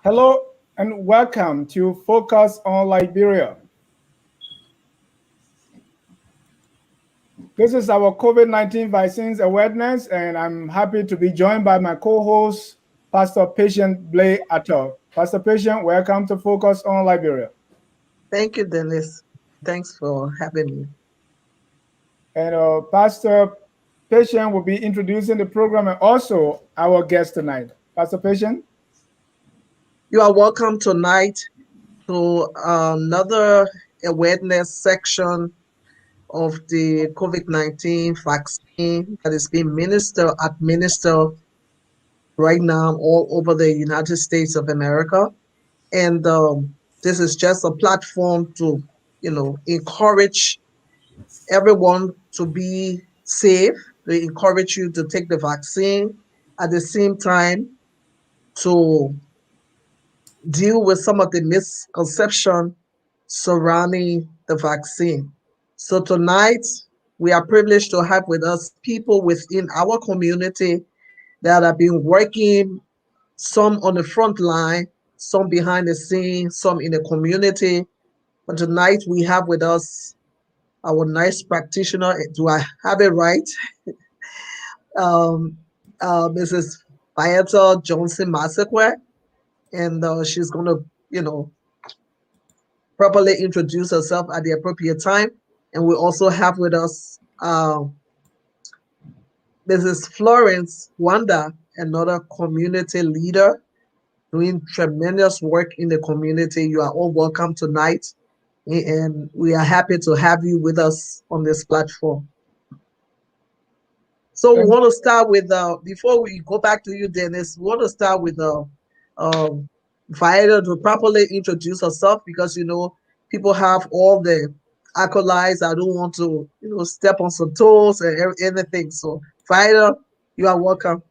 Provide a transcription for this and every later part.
Hello and welcome to Focus on Liberia. This is our COVID-19 vaccines awareness, and I'm happy to be joined by my co-host, Pastor Patient Blay Atto. Pastor Patient, welcome to Focus on Liberia. Thank you, Dennis. Thanks for having me. And Pastor Patient will be introducing the program and also our guest tonight. Pastor Patient? You are welcome tonight to another awareness section of the COVID-19 vaccine that is being administered right now all over the United States of America. And this is just a platform to, encourage everyone to be safe, to encourage you to take the vaccine at the same time to deal with some of the misconception surrounding the vaccine. So tonight, we are privileged to have with us people within our community that have been working, some on the front line, some behind the scenes, some in the community. But tonight we have with us our nice practitioner. Do I have it right? um, Mrs. Vieta Johnson Masekwe, and she's going to, properly introduce herself at the appropriate time. And we also have with us Mrs. Florence Wanda, another community leader doing tremendous work in the community. You are all welcome tonight, and we are happy to have you with us on this platform. So we want to start with, before we go back to you, Dennis, we want to start with Viola to properly introduce herself, because people have all the accolades. I don't want to step on some toes and anything. So Viola, you are welcome.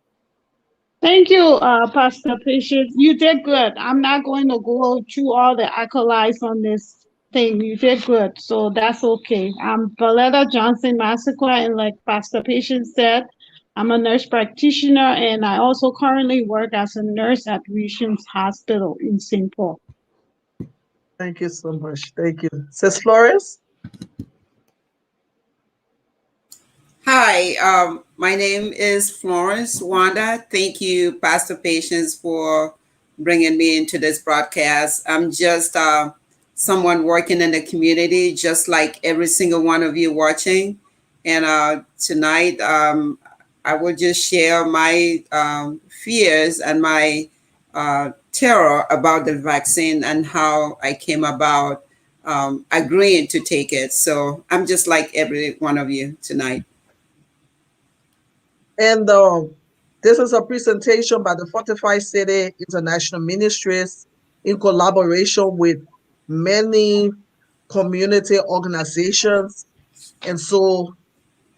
Thank you, Pastor Patience. You did good. I'm not going to go through all the accolades on this thing. You did good, so that's okay. I'm Valetta Johnson Massacre, and like Pastor Patience said, I'm a nurse practitioner, and I also currently work as a nurse at Regions Hospital in St. Paul. Thank you so much. Thank you. Sis Flores? Hi, my name is Florence Wanda. Thank you, Pastor Patience, for bringing me into this broadcast. I'm just someone working in the community, just like every single one of you watching. And tonight, I will just share my fears and my terror about the vaccine and how I came about agreeing to take it. So I'm just like every one of you tonight. And this is a presentation by the Fortified City International Ministries in collaboration with many community organizations. And so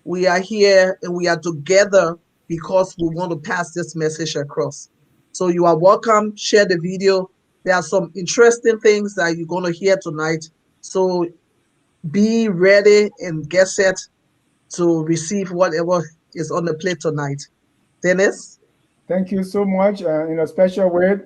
we are here and we are together because we want to pass this message across. So you are welcome. Share the video. There are some interesting things that you're going to hear tonight. So be ready and get set to receive whatever is on the plate tonight. Dennis? Thank you so much. In a special way,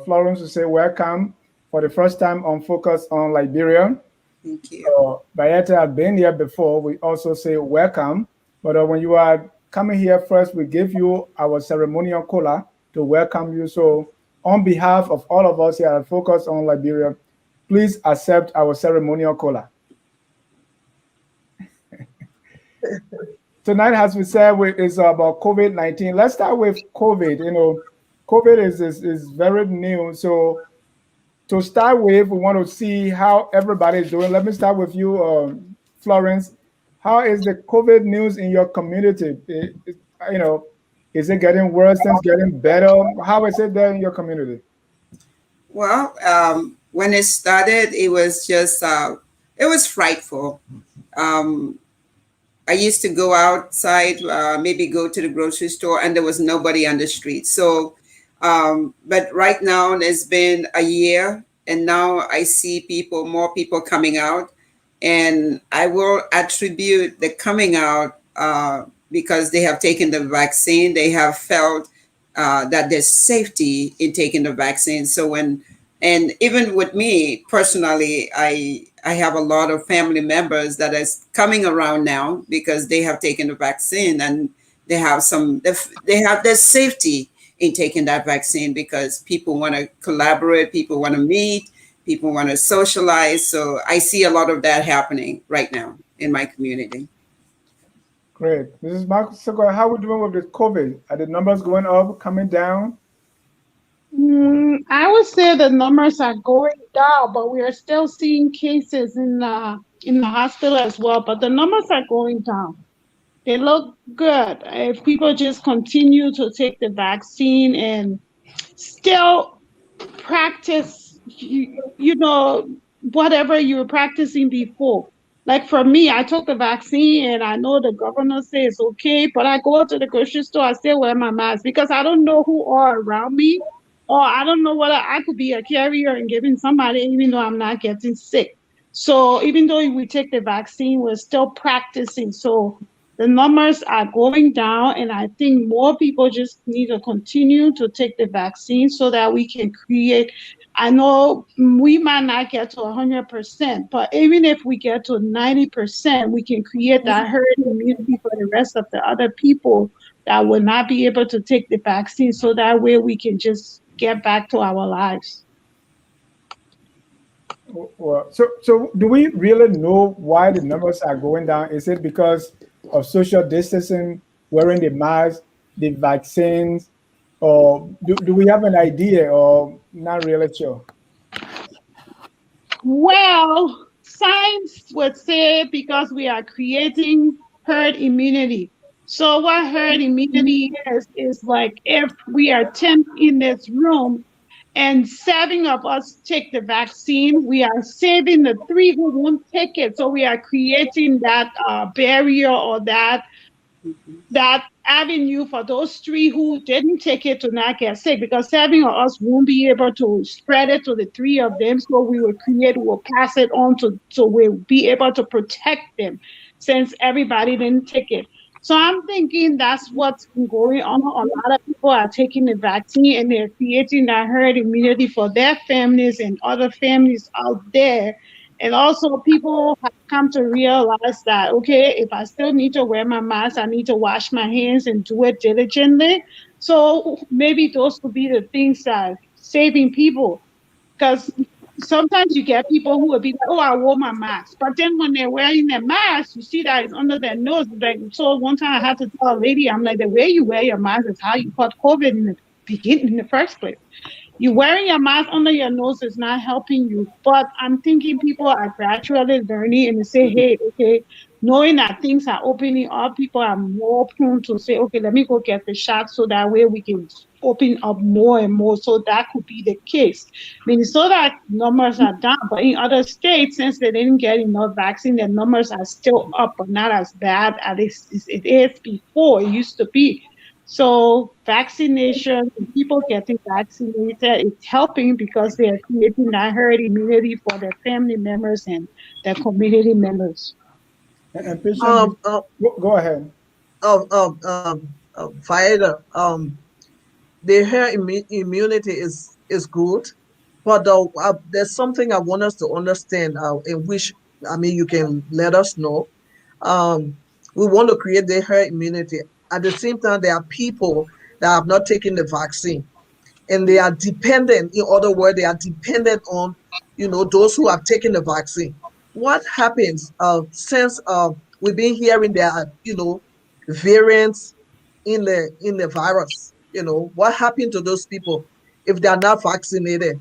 Florence will say welcome for the first time on Focus on Liberia. Thank you. Vieta had been here before. We also say welcome. But when you are coming here first, we give you our ceremonial cola to welcome you. So on behalf of all of us here at Focus on Liberia, please accept our ceremonial cola. Tonight, as we said, is about COVID-19. Let's start with COVID. COVID is very new. So to start with, we want to see how everybody is doing. Let me start with you, Florence. How is the COVID news in your community? Is it getting worse? Things getting better? How is it there in your community? Well, when it started, it was just, it was frightful. I used to go outside, maybe go to the grocery store, and there was nobody on the street. So, but right now it's been a year, and now I see more people coming out, and I will attribute the coming out because they have taken the vaccine. They have felt that there's safety in taking the vaccine. So and even with me personally, I have a lot of family members that is coming around now because they have taken the vaccine, and they have they have their safety in taking that vaccine because people want to collaborate, people want to meet, people want to socialize. So I see a lot of that happening right now in my community. Great. Mrs. Marcus, how are we doing with the COVID? Are the numbers going up, coming down? I would say the numbers are going down, but we are still seeing cases in the hospital as well. But the numbers are going down. They look good. If people just continue to take the vaccine and still practice, whatever you were practicing before. Like for me, I took the vaccine and I know the governor says okay, but I go to the grocery store, I still wear my mask because I don't know who are around me, or I don't know whether I could be a carrier and giving somebody even though I'm not getting sick. So even though we take the vaccine, we're still practicing. So the numbers are going down, and I think more people just need to continue to take the vaccine so that we can create. I know we might not get to 100%, but even if we get to 90%, we can create that herd immunity for the rest of the other people that will not be able to take the vaccine, so that way we can just get back to our lives. Well, so do we really know why the numbers are going down? Is it because of social distancing, wearing the mask, the vaccines, or do we have an idea, or not really sure? Well, science would say because we are creating herd immunity. So what herd immunity is like if we are 10 in this room and 7 of us take the vaccine, we are saving the 3 who won't take it. So we are creating that barrier, or that avenue for those 3 who didn't take it to not get sick, because 7 of us won't be able to spread it to the 3 of them. So we'll pass it on so we'll be able to protect them since everybody didn't take it. So I'm thinking that's what's been going on. A lot of people are taking the vaccine and they're creating that herd immunity for their families and other families out there. And also people have come to realize that, okay, if I still need to wear my mask, I need to wash my hands and do it diligently. So maybe those could be the things that are saving people. Because sometimes you get people who will be like, oh, I wore my mask. But then when they're wearing their mask, you see that it's under their nose. Like, so one time I had to tell a lady, I'm like, the way you wear your mask is how you caught COVID in the first place. You wearing your mask under your nose is not helping you. But I'm thinking people are gradually learning and they say, hey, okay, knowing that things are opening up, people are more prone to say, okay, let me go get the shot so that way we can open up more and more. So that could be the case. Minnesota numbers are down, but in other states, since they didn't get enough vaccine, the numbers are still up, but not as bad as it is before it used to be. So vaccination, people getting vaccinated, it's helping because they are creating that herd immunity for their family members and their community members. And patient, go ahead. Viola, the herd immunity is good, but there's something I want us to understand, in which, I mean, you can let us know. We want to create the herd immunity. At the same time, there are people that have not taken the vaccine, and they are dependent. In other words, they are dependent on, those who have taken the vaccine. What happens since we've been hearing there are, variants in the virus? What happened to those people if they are not vaccinated?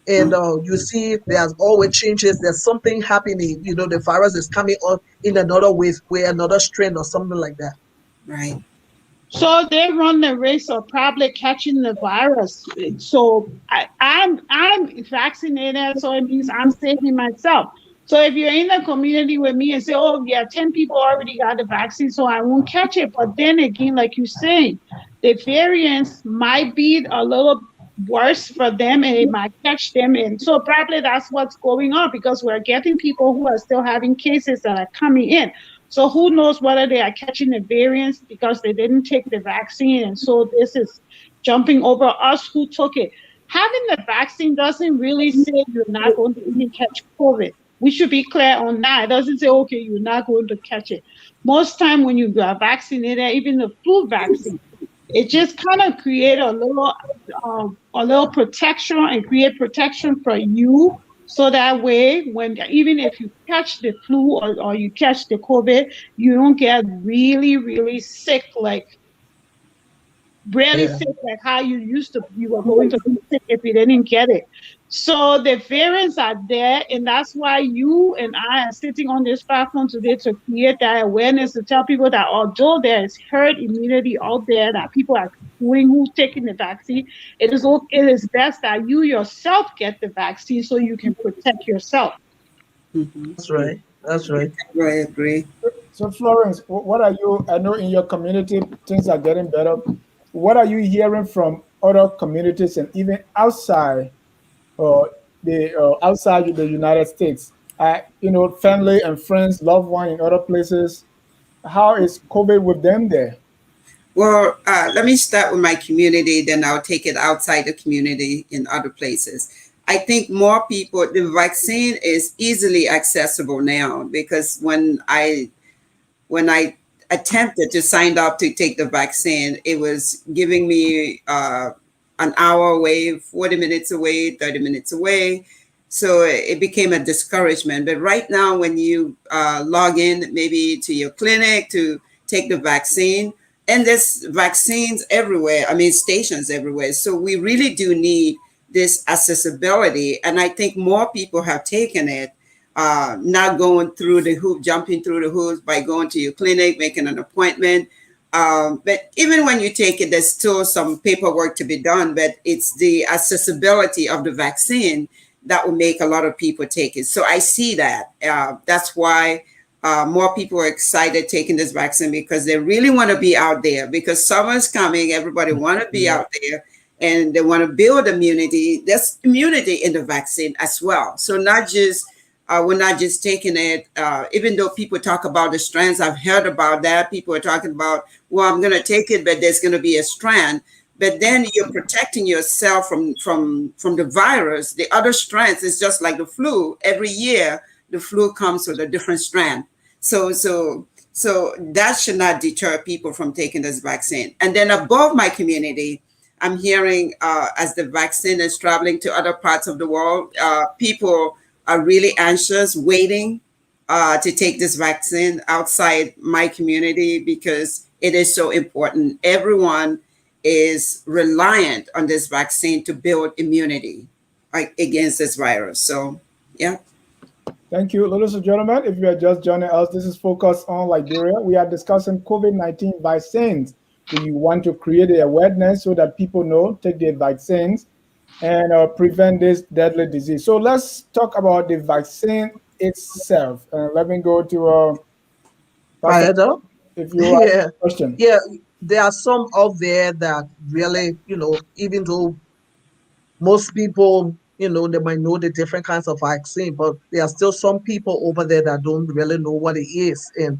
And you see there's always changes, there's something happening, the virus is coming on in another way, another strain or something like that. Right. So they run the risk of probably catching the virus. So I'm vaccinated, so it means I'm saving myself. So if you're in the community with me and say, oh yeah, 10 people already got the vaccine, so I won't catch it. But then again, like you're saying, the variants might be a little worse for them and it might catch them. And so probably that's what's going on, because we're getting people who are still having cases that are coming in. So who knows whether they are catching the variants because they didn't take the vaccine. And so this is jumping over us who took it. Having the vaccine doesn't really say you're not going to even catch COVID. We should be clear on that. It doesn't say, okay, you're not going to catch it. Most time when you are vaccinated, even the flu vaccine, it just kind of create a little protection and create protection for you. So that way, when even if you catch the flu or you catch the COVID, you don't get really, really sick, like really Yeah. sick, like how you were going to be sick if you didn't get it. So the variants are there, and that's why you and I are sitting on this platform today to create that awareness, to tell people that although there is herd immunity out there that people are doing who taking the vaccine, it is best that you yourself get the vaccine so you can protect yourself. Mm-hmm. That's right. That's right. I agree. So Florence, what are you? I know in your community things are getting better. What are you hearing from other communities and even outside uh, the outside the United States? Family and friends, loved one in other places. How is COVID with them there? Well, let me start with my community, then I'll take it outside the community in other places. I think more people, the vaccine is easily accessible now because when I attempted to sign up to take the vaccine, it was giving me an hour away, 40 minutes away, 30 minutes away. So it became a discouragement. But right now, when you log in maybe to your clinic to take the vaccine, and there's vaccines everywhere, I mean, stations everywhere. So we really do need this accessibility. And I think more people have taken it, not going through the hoop, jumping through the hoops by going to your clinic, making an appointment. But even when you take it, there's still some paperwork to be done, but it's the accessibility of the vaccine that will make a lot of people take it. So I see that. That's why more people are excited taking this vaccine because they really want to be out there because summer's coming. Everybody want to be out there and they want to build immunity. There's immunity in the vaccine as well. So we're not just taking it, even though people talk about the strands. I've heard about that. People are talking about, well, I'm going to take it, but there's going to be a strand. But then you're protecting yourself from the virus. The other strands is just like the flu. Every year, the flu comes with a different strand. So that should not deter people from taking this vaccine. And then above my community, I'm hearing as the vaccine is traveling to other parts of the world, people are really anxious, waiting to take this vaccine outside my community because it is so important. Everyone is reliant on this vaccine to build immunity against this virus. So, yeah. Thank you, ladies and gentlemen. If you are just joining us, this is Focus on Liberia. We are discussing COVID-19 vaccines. Do you want to create the awareness so that people know, take their vaccines and prevent this deadly disease? So let's talk about the vaccine itself. Let me go to Pastor, Either. if you have Yeah. a question. Yeah. There are some out there that really, even though most people, they might know the different kinds of vaccine, but there are still some people over there that don't really know what it is and,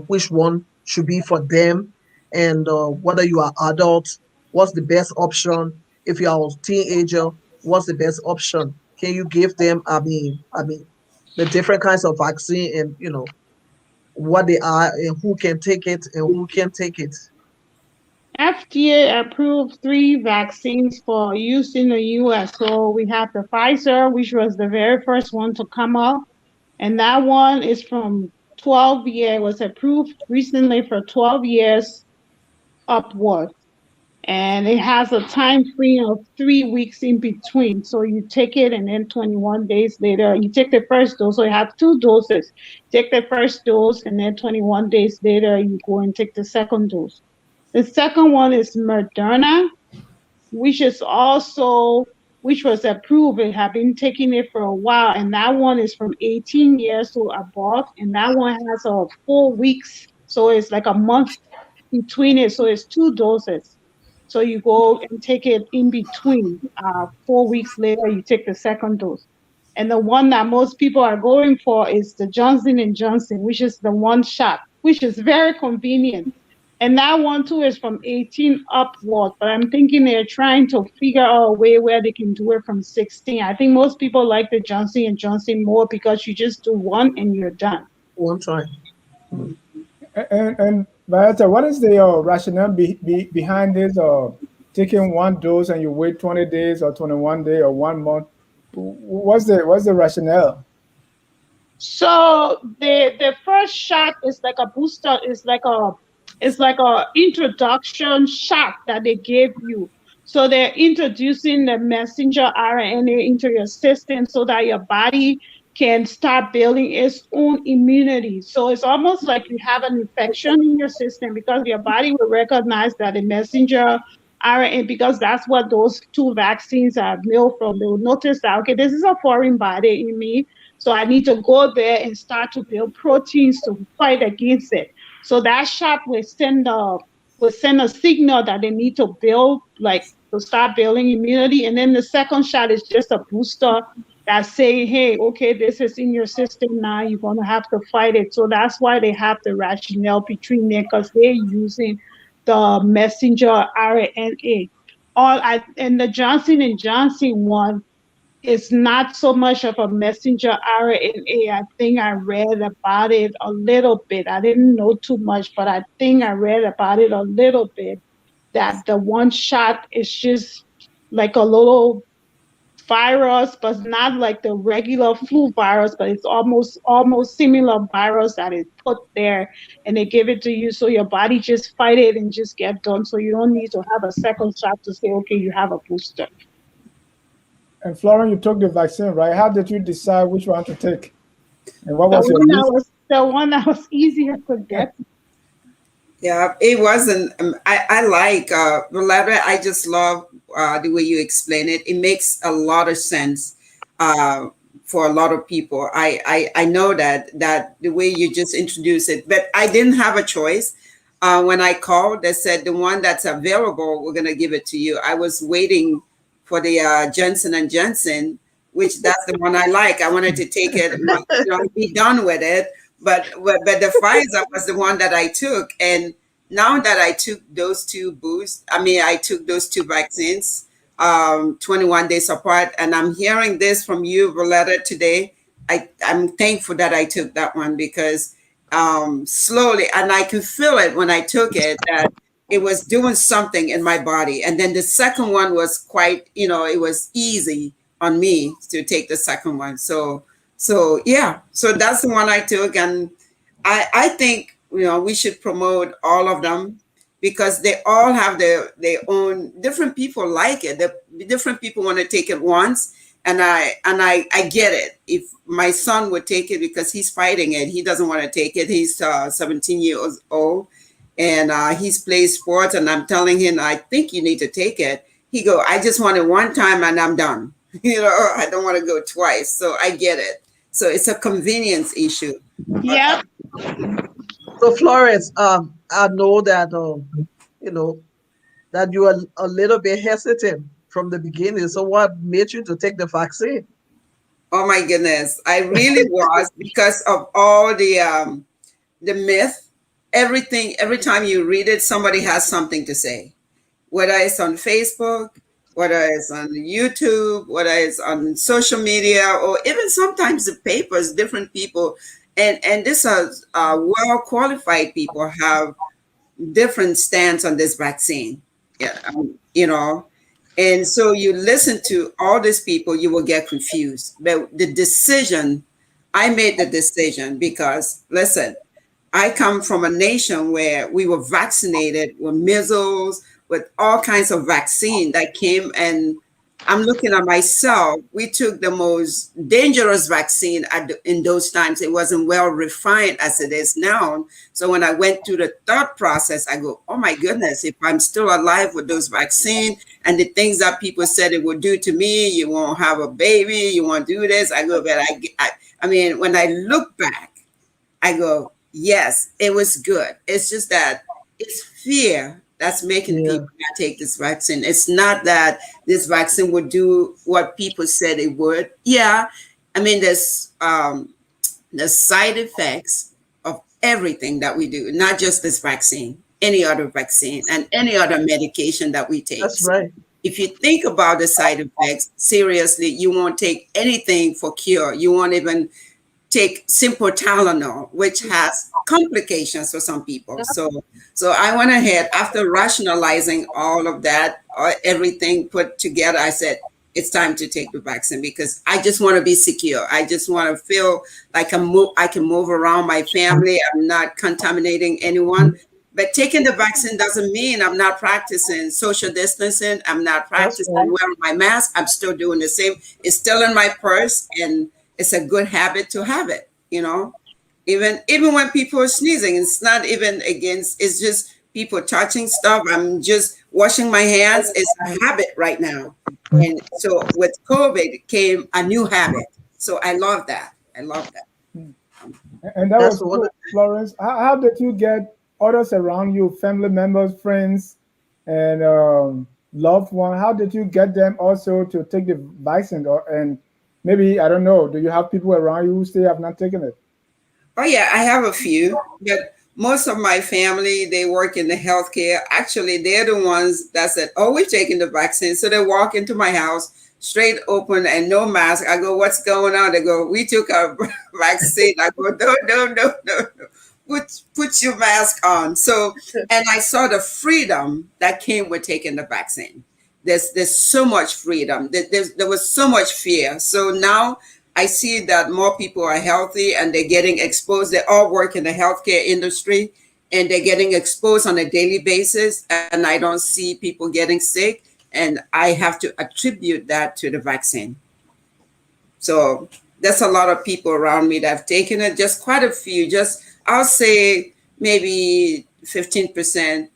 which one should be for them and whether you are adult, what's the best option? If you are a teenager, what's the best option? Can you give them, I mean, the different kinds of vaccine and, what they are and who can take it and who can't take it? FDA approved 3 vaccines for use in the US. So we have the Pfizer, which was the very first one to come out. And that one is from 12 years, was approved recently for 12 years upward. And it has a time frame of 3 weeks in between. So you take it and then 21 days later, you take the first dose. So you have 2 doses. Take the first dose and then 21 days later, you go and take the second dose. The second one is Moderna, which which was approved. It have been taking it for a while, and that one is from 18 years to above, and that one has 4 weeks, so it's like a month between it. So it's 2 doses. So you go and take it in between. 4 weeks later, you take the second dose. And the one that most people are going for is the Johnson and Johnson, which is the one shot, which is very convenient. And that one too is from 18 upward. But I'm thinking they're trying to figure out a way where they can do it from 16. I think most people like the Johnson and Johnson more because you just do one and you're done. One time. And Violetta, what is the rationale behind this? Taking one dose and you wait 20 days or 21 days or 1 month. What's the rationale? So the first shot is like a booster, it's like a introduction shot that they gave you. So they're introducing the messenger RNA into your system so that your body can start building its own immunity. So it's almost like you have an infection in your system because your body will recognize that the messenger RNA, because that's what those two vaccines are built from. They will notice that, okay, this is a foreign body in me, so I need to go there and start to build proteins to fight against it. So that shot will send a signal that they need to build, like to start building immunity. And then the second shot is just a booster that's saying, hey, okay, this is in your system now. You're going to have to fight it. So that's why they have the rationale between them, because they're using the messenger RNA. And the Johnson and Johnson one, it's not so much of a messenger RNA. I think I read about it a little bit. I didn't know too much, but I think I read about it a little bit, that the one shot is just like a little virus, but not like the regular flu virus, but it's almost similar virus that is put there and they give it to you so your body just fight it and just get done. So you don't need to have a second shot to say, okay, you have a booster. And Florence, you took the vaccine, right? How did you decide which one to take? And what The was your one reason? the one that was easier to get. Yeah, it wasn't. I like Valeria. I just love the way you explain it. It makes a lot of sense for a lot of people. I know that the way you just introduce it, but I didn't have a choice. When I called, they said the one that's available, we're gonna give it to you. I was waiting for the Johnson and Johnson, which that's the one I like. I wanted to take it, be done with it. But the Pfizer was the one that I took, and now that I took those two boosts, I took those two vaccines, 21 days apart, and I'm hearing this from you, Valletta, today. I'm thankful that I took that one because slowly, and I could feel it when I took it that it was doing something in my body. And then the second one was quite, it was easy on me to take the second one. So yeah, so that's the one I took, and I think we should promote all of them because they all have their own. Different people like it. The different people want to take it once, and I get it. If my son would take it because he's fighting it, he doesn't want to take it. He's 17 years old, and he's played sports, and I'm telling him, I think you need to take it. He go, I just want it one time and I'm done. I don't want to go twice. So I get it. So it's a convenience issue. Yeah. So Florence, I know that that you are a little bit hesitant from the beginning. So what made you to take the vaccine? Oh my goodness, I really was because of all the myth, everything. Every time you read it, somebody has something to say, whether it's on Facebook, whether it's on YouTube, whether it's on social media, or even sometimes the papers, different people. And this is well qualified people have different stance on this vaccine. Yeah, and so you listen to all these people, you will get confused. But the decision, I made the decision because listen, I come from a nation where we were vaccinated with measles, with all kinds of vaccine that came, and I'm looking at myself. We took the most dangerous vaccine in those times. It wasn't well refined as it is now. So when I went through the thought process, I go, oh my goodness, if I'm still alive with those vaccines and the things that people said it would do to me, you won't have a baby, you won't do this. I go, but I mean, when I look back, I go, yes, it was good. It's just that it's fear that's making people not take this vaccine. It's not that this vaccine would do what people said it would. Yeah, I mean, there's the side effects of everything that we do, not just this vaccine. any other vaccine and any other medication that we take. That's right. If you think about the side effects, seriously, you won't take anything for cure. You won't even take simple Tylenol, which has complications for some people. So I went ahead after rationalizing all of that, everything put together. I said, it's time to take the vaccine because I just want to be secure. I just want to feel like I can move around my family. I'm not contaminating anyone. But taking the vaccine doesn't mean I'm not practicing social distancing. I'm not practicing wearing my mask. I'm still doing the same. It's still in my purse, and it's a good habit to have it. Even when people are sneezing, it's not even against. It's just people touching stuff. I'm just washing my hands. It's a habit right now, and so with COVID came a new habit. So I love that. I love that. And that was cool, Florence. How did you get others around you, family members, friends, and loved one? How did you get them also to take the vaccine? And maybe, I don't know, do you have people around you who still have not taken it? Oh yeah, I have a few, but most of my family, they work in the healthcare. Actually, they're the ones that said, "Oh, we're taking the vaccine." So they walk into my house, straight open and no mask. I go, "What's going on?" They go, "We took our vaccine." I go, No. Put your mask on. So, and I saw the freedom that came with taking the vaccine. There's so much freedom. There was so much fear. So now I see that more people are healthy and they're getting exposed. They all work in the healthcare industry and they're getting exposed on a daily basis. And I don't see people getting sick. And I have to attribute that to the vaccine. So there's a lot of people around me that have taken it, just quite a few, I'll say maybe 15%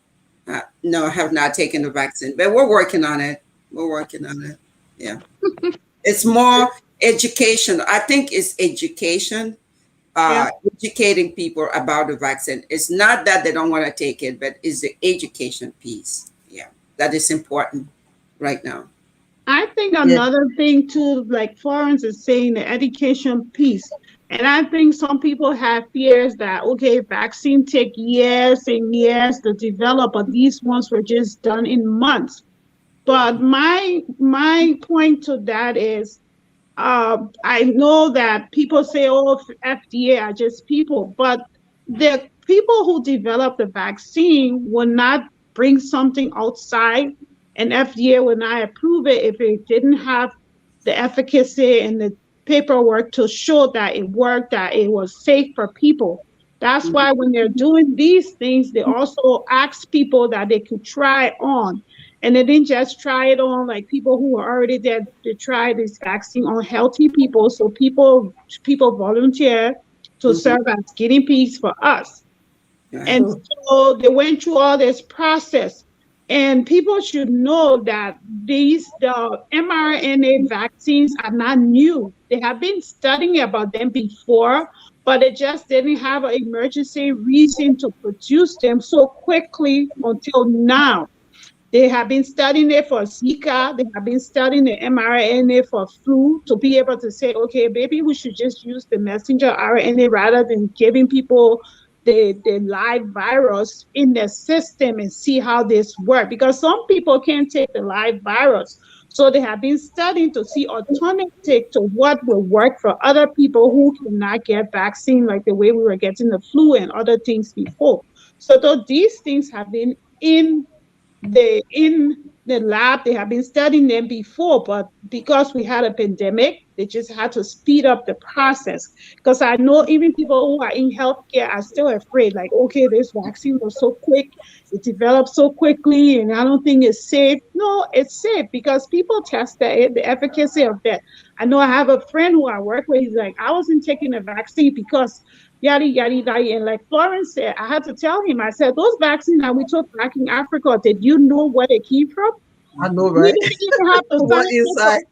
no, have not taken the vaccine, but we're working on it. Yeah. It's more education. I think it's education, educating people about the vaccine. It's not that they don't want to take it, but it's the education piece. Yeah, that is important right now. I think another thing too, like Florence is saying, the education piece. And I think some people have fears that, okay, vaccine take years and years to develop, but these ones were just done in months. But my point to that is, I know that people say, oh, FDA are just people, but the people who develop the vaccine will not bring something outside, and FDA will not approve it if it didn't have the efficacy and the paperwork to show that it worked, that it was safe for people. That's why when they're doing these things, they also ask people that they could try on. And they didn't just try it on like people who were already there. They tried this vaccine on healthy people. So people volunteer to serve as guinea pigs for us. And so they went through all this process. And people should know that the mRNA vaccines are not new. They have been studying about them before, but they just didn't have an emergency reason to produce them so quickly until now. They have been studying it for Zika. They have been studying the mRNA for flu to be able to say, okay, maybe we should just use the messenger RNA rather than giving people the live virus in their system and see how this works. Because some people can't take the live virus. So they have been studying to see alternative to what will work for other people who cannot get vaccine like the way we were getting the flu and other things before. So though these things have been in the lab, they have been studying them before, but because we had a pandemic, they just had to speed up the process. Because I know even people who are in healthcare are still afraid, like, okay, this vaccine was so quick, it developed so quickly, and I don't think it's safe. No, it's safe because people tested it, the efficacy of that. I know I have a friend who I work with, he's like, I wasn't taking a vaccine because yada, yada, yada. And like Florence said, I had to tell him, I said, those vaccines that we took back in Africa, did you know where they came from? I know, right? We didn't even have the what inside?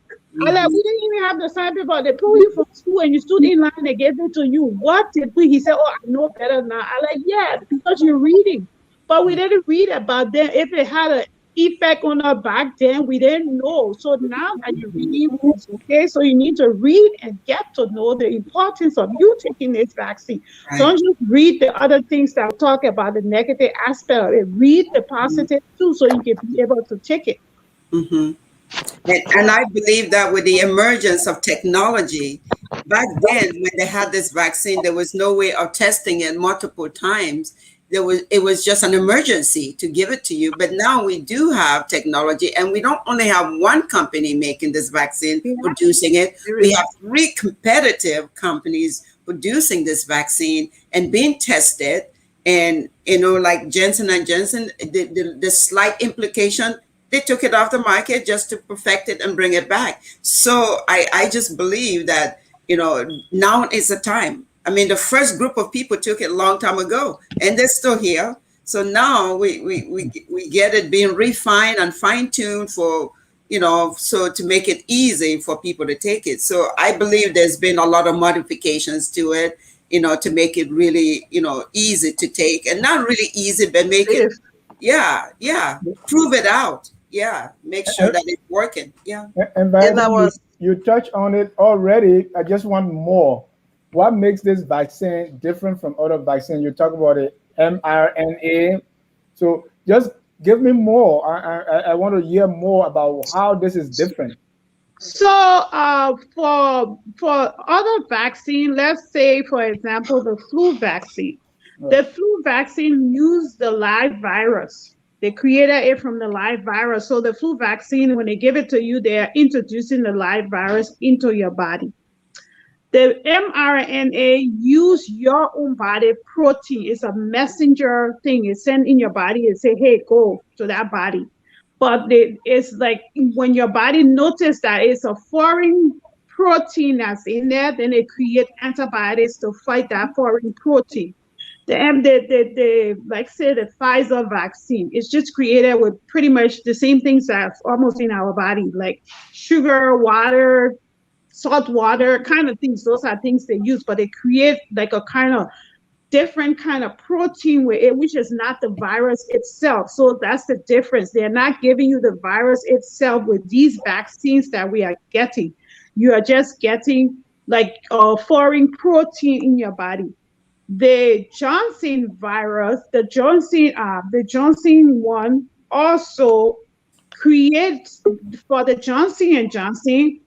I like, we didn't even have the sign paper. They pulled you from school and you stood in line, they gave it to you. What did we? He said, oh, I know better now. I like, yeah, because you're reading. But we didn't read about them if it had effect on her back then. We didn't know. So now that you're reading books, okay, so you need to read and get to know the importance of you taking this vaccine. Right. Don't just read the other things that talk about the negative aspect of it. Read the positive too, so you can be able to take it. Mm-hmm. And I believe that with the emergence of technology, back then when they had this vaccine, there was no way of testing it multiple times. It was just an emergency to give it to you. But now we do have technology, and we don't only have one company making this vaccine, producing it. We have three competitive companies producing this vaccine and being tested. And like Johnson and Johnson, the slight implication, they took it off the market just to perfect it and bring it back. So I just believe that, now is the time. I mean, the first group of people took it a long time ago, and they're still here. So now we get it being refined and fine-tuned for, so to make it easy for people to take it. So I believe there's been a lot of modifications to it, to make it really, easy to take, and not really easy, but make it, prove it out. Yeah, make sure that it's working. Yeah. And by the way, you touched on it already. I just want more. What makes this vaccine different from other vaccines? You talk about the mRNA. So just give me more. I want to hear more about how this is different. So for other vaccine, let's say, for example, the flu vaccine. The flu vaccine used the live virus. They created it from the live virus. So the flu vaccine, when they give it to you, they are introducing the live virus into your body. The mRNA use your own body protein. It's a messenger thing. It's sent in your body and say, hey, go to that body. But it's like when your body notices that it's a foreign protein that's in there, then they create antibodies to fight that foreign protein. Like say the Pfizer vaccine, it's just created with pretty much the same things that's almost in our body, like sugar, water, salt water kind of things. Those are things they use, but they create like a kind of different kind of protein with it, which is not the virus itself. So that's the difference. They're not giving you the virus itself with these vaccines that we are getting. You are just getting like a foreign protein in your body. The Johnson virus, the Johnson one also creates for the Johnson and Johnson.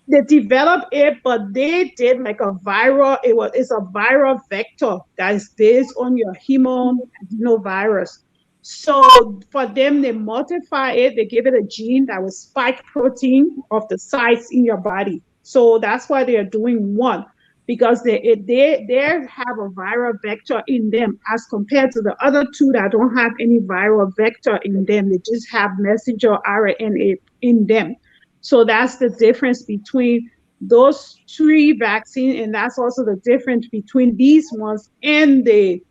They developed it, but they did like a viral. It's a viral vector that is based on your human adenovirus. So for them, they modify it. They give it a gene that will spike protein of the sites in your body. So that's why they are doing one, because they have a viral vector in them as compared to the other two that don't have any viral vector in them. They just have messenger RNA in them. So that's the difference between those three vaccines, and that's also the difference between these ones and the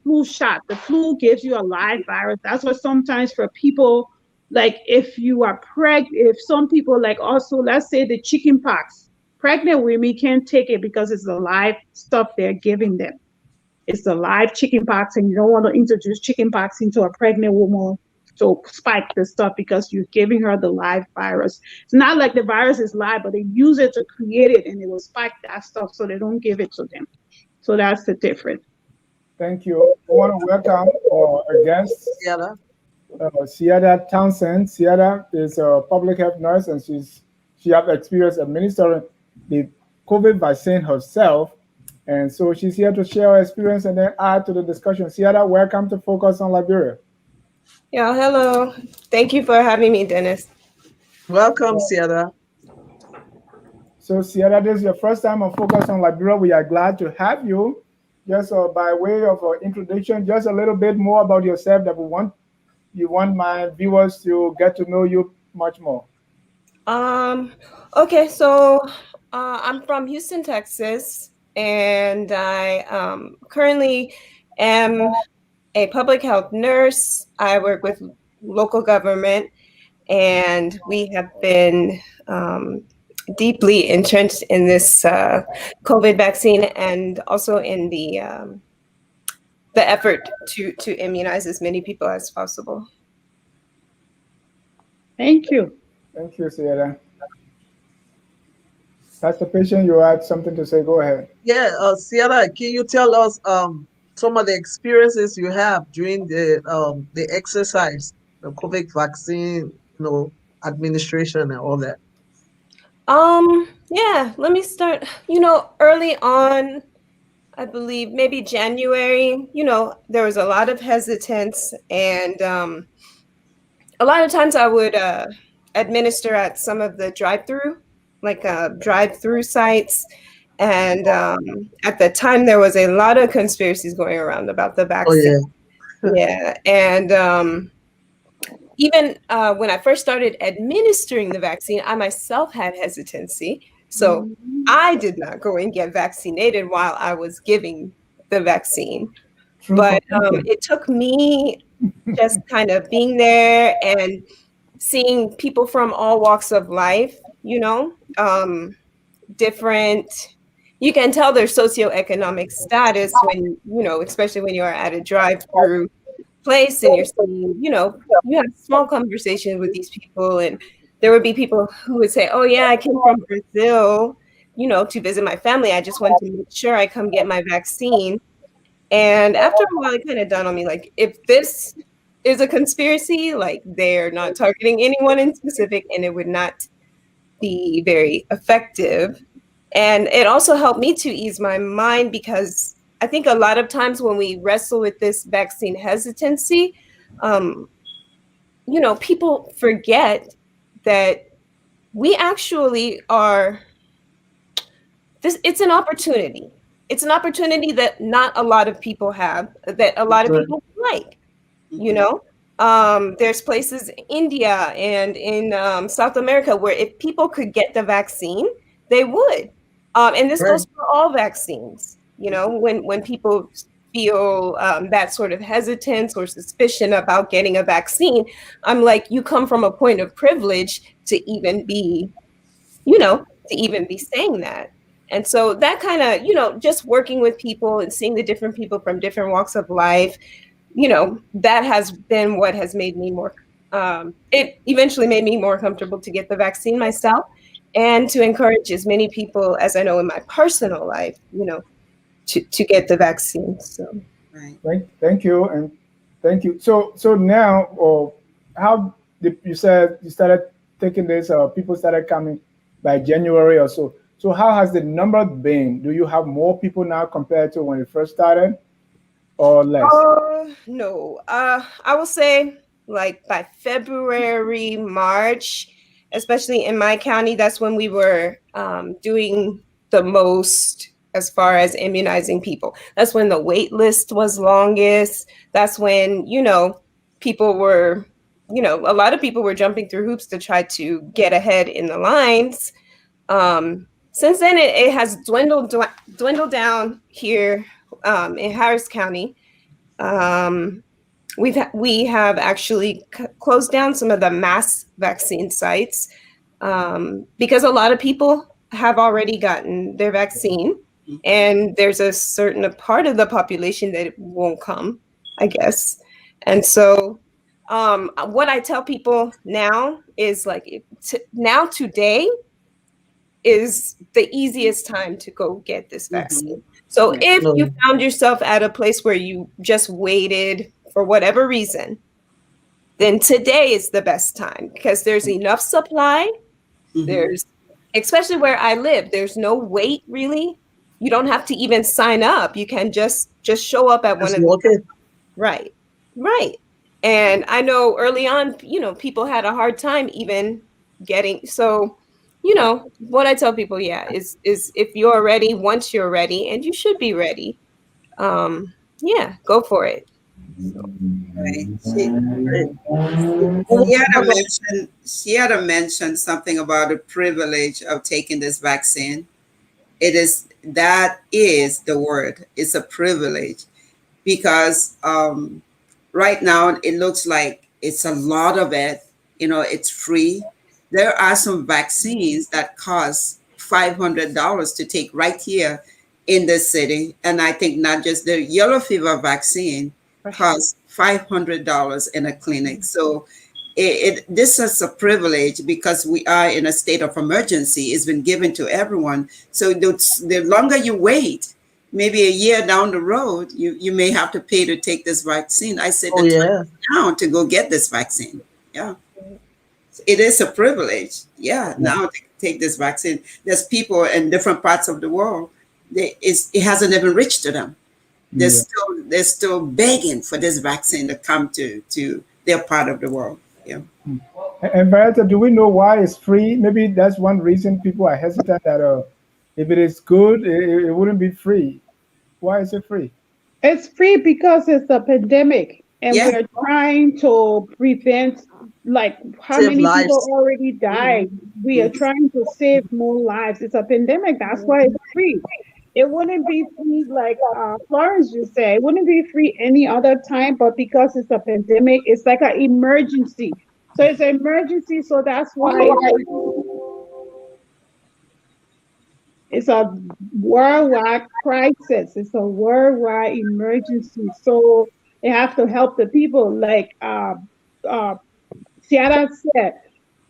flu shot. The flu gives you a live virus. That's what sometimes for people, like if you are pregnant, if some people like also, let's say the chicken pox, pregnant women can't take it because it's the live stuff they're giving them. It's the live chicken pox, and you don't want to introduce chicken pox into a pregnant woman. So spike the stuff because you're giving her the live virus. It's not like the virus is live, but they use it to create it, and they will spike that stuff so they don't give it to them. So that's the difference. Thank you. I want to welcome our guest, Ciara Townsend. Ciara is a public health nurse, and she has experience administering the COVID vaccine herself. And so she's here to share her experience and then add to the discussion. Ciara, welcome to Focus on Liberia. Yeah, hello. Thank you for having me, Dennis. Welcome, Ciara. So, Ciara, this is your first time on Focus on Liberia. We are glad to have you. Just by way of introduction, just a little bit more about yourself that you want my viewers to get to know you much more. Okay, so I'm from Houston, Texas, and I currently am a public health nurse. I work with local government, and we have been deeply entrenched in this COVID vaccine, and also in the effort to immunize as many people as possible. Thank you. Thank you, Sierra. Pastor Patient, you had something to say. Go ahead. Yeah, Sierra, can you tell us some of the experiences you have during the exercise, the COVID vaccine, administration and all that? Yeah, let me start. Early on, I believe maybe January, there was a lot of hesitance, and a lot of times I would administer at some of the drive-through sites. And at the time, there was a lot of conspiracies going around about the Oh vaccine. yeah. Yeah. And even when I first started administering the vaccine, I myself had hesitancy. So I did not go and get vaccinated while I was giving the vaccine. True for But it took me just kind of being there and seeing people from all walks of life, different. You can tell their socioeconomic status when, especially when you are at a drive-through place and you're seeing, you have small conversations with these people. And there would be people who would say, oh, yeah, I came from Brazil, to visit my family. I just want to make sure I come get my vaccine. And after a while, it kind of dawned on me, like, if this is a conspiracy, like, they're not targeting anyone in specific, and it would not be very effective. And it also helped me to ease my mind, because I think a lot of times when we wrestle with this vaccine hesitancy, people forget that we actually are it's an opportunity. It's an opportunity that not a lot of people have, that a lot of people like, there's places in India and in South America where if people could get the vaccine, they would. And this goes for all vaccines, when people feel that sort of hesitance or suspicion about getting a vaccine, I'm like, you come from a point of privilege to even be, saying that. And so that kind of, just working with people and seeing the different people from different walks of life, that has been what has made me more, it eventually made me more comfortable to get the vaccine myself, and to encourage as many people as I know in my personal life, to get the vaccine. So, right. Thank you, and thank you. So now, or how did you said you started taking this, or people started coming by January or so. So how has the number been? Do you have more people now compared to when you first started, or less? No. I will say, like, by February, March, especially in my county, that's when we were doing the most as far as immunizing people. That's when the wait list was longest. That's when, people were, a lot of people were jumping through hoops to try to get ahead in the lines. Since then, it has dwindled down here in Harris County. We have actually closed down some of the mass vaccine sites, because a lot of people have already gotten their vaccine, and there's a certain part of the population that won't come, I guess. And so what I tell people now is, like, today is the easiest time to go get this vaccine. So if you found yourself at a place where you just waited for whatever reason, then today is the best time, because there's enough supply. There's, especially where I live, there's no wait really. You don't have to even sign up. You can just show up at one of the right. And I know early on, people had a hard time even getting. So, what I tell people, is if you're ready, once you're ready, and you should be ready, go for it. Right. She had to mention something about the privilege of taking this vaccine. That is the word. It's a privilege, because right now it looks like it's a lot of it. It's free. There are some vaccines that cost $500 to take right here in the city, and I think not just the yellow fever vaccine costs $500 in a clinic. So this is a privilege because we are in a state of emergency. It's been given to everyone. So the longer you wait, maybe a year down the road, you may have to pay to take this vaccine. I said Oh the time yeah. is now to go get this vaccine. Yeah, it is a privilege. Yeah, now to take this vaccine. There's people in different parts of the world. It hasn't even reached to them. Yeah. They're still begging for this vaccine to come to their part of the world. Yeah. And Violetta, do we know why it's free? Maybe that's one reason people are hesitant that if it is good, it wouldn't be free. Why is it free? It's free because it's a pandemic and Yeah. we're trying to prevent, like, how Save many people lives. already died. We are trying to save more lives. It's a pandemic. That's why it's free. It wouldn't be free, like Florence just said. It wouldn't be free any other time, but because it's a pandemic, it's like an emergency. So it's an emergency, so that's why it's a worldwide crisis. It's a worldwide emergency. So they have to help the people, like uh, Ciara said,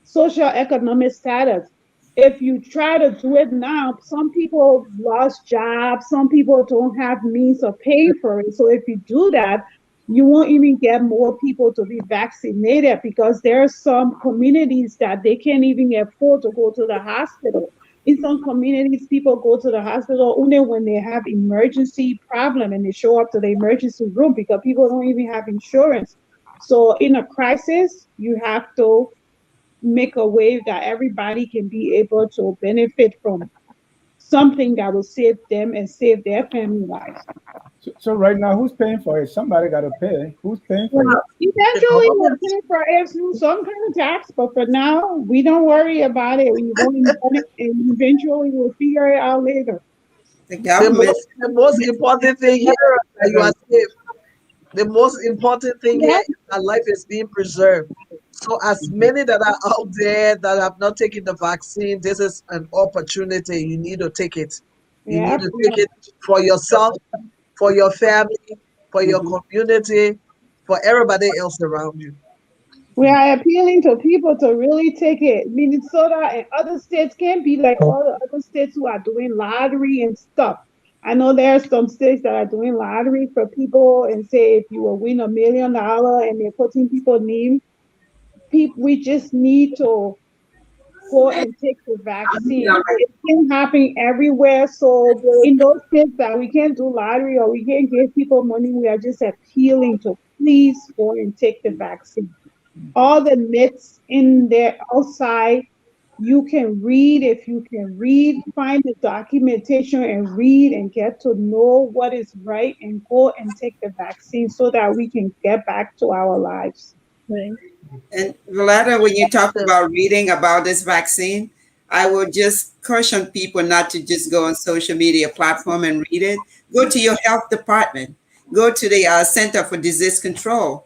social economic status. If you try to do it now, some people lost jobs, some people don't have means of paying for it. So if you do that, you won't even get more people to be vaccinated because there are some communities that they can't even afford to go to the hospital. In some communities, people go to the hospital only when they have emergency problem and they show up to the emergency room because people don't even have insurance. So in a crisis, you have to make a way that everybody can be able to benefit from something that will save them and save their family lives. So right now, who's paying for it? Somebody got to pay. Who's paying for it? Well, The eventually we'll government. pay for it through some kind of tax, but for now, we don't worry about it. We go and get it, and eventually we'll figure it out later. The The government. most important thing here is that you are safe. The most important thing here Yep, is that life is being preserved. So, as many that are out there that have not taken the vaccine, this is an opportunity. You need to take it. You need yep. to take it for yourself, for your family, for your Mhm. community, for everybody else around you. We are appealing to people to really take it. Minnesota and other states can't be like all the other states who are doing lottery and stuff. I know there are some states that are doing lottery for people and say if you will win $1 million and they're putting people's name. People, we just need to go and take the vaccine. It can happen everywhere. So in those states that we can't do lottery or we can't give people money, we are just appealing to please go and take the vaccine. All the myths in there outside, you can read. If you can read, find the documentation and read and get to know what is right and go and take the vaccine so that we can get back to our lives. Right. And Valletta, when you talk about reading about this vaccine, I would just caution people not to just go on social media platform and read it. Go to your health department. Go to the Center for Disease Control.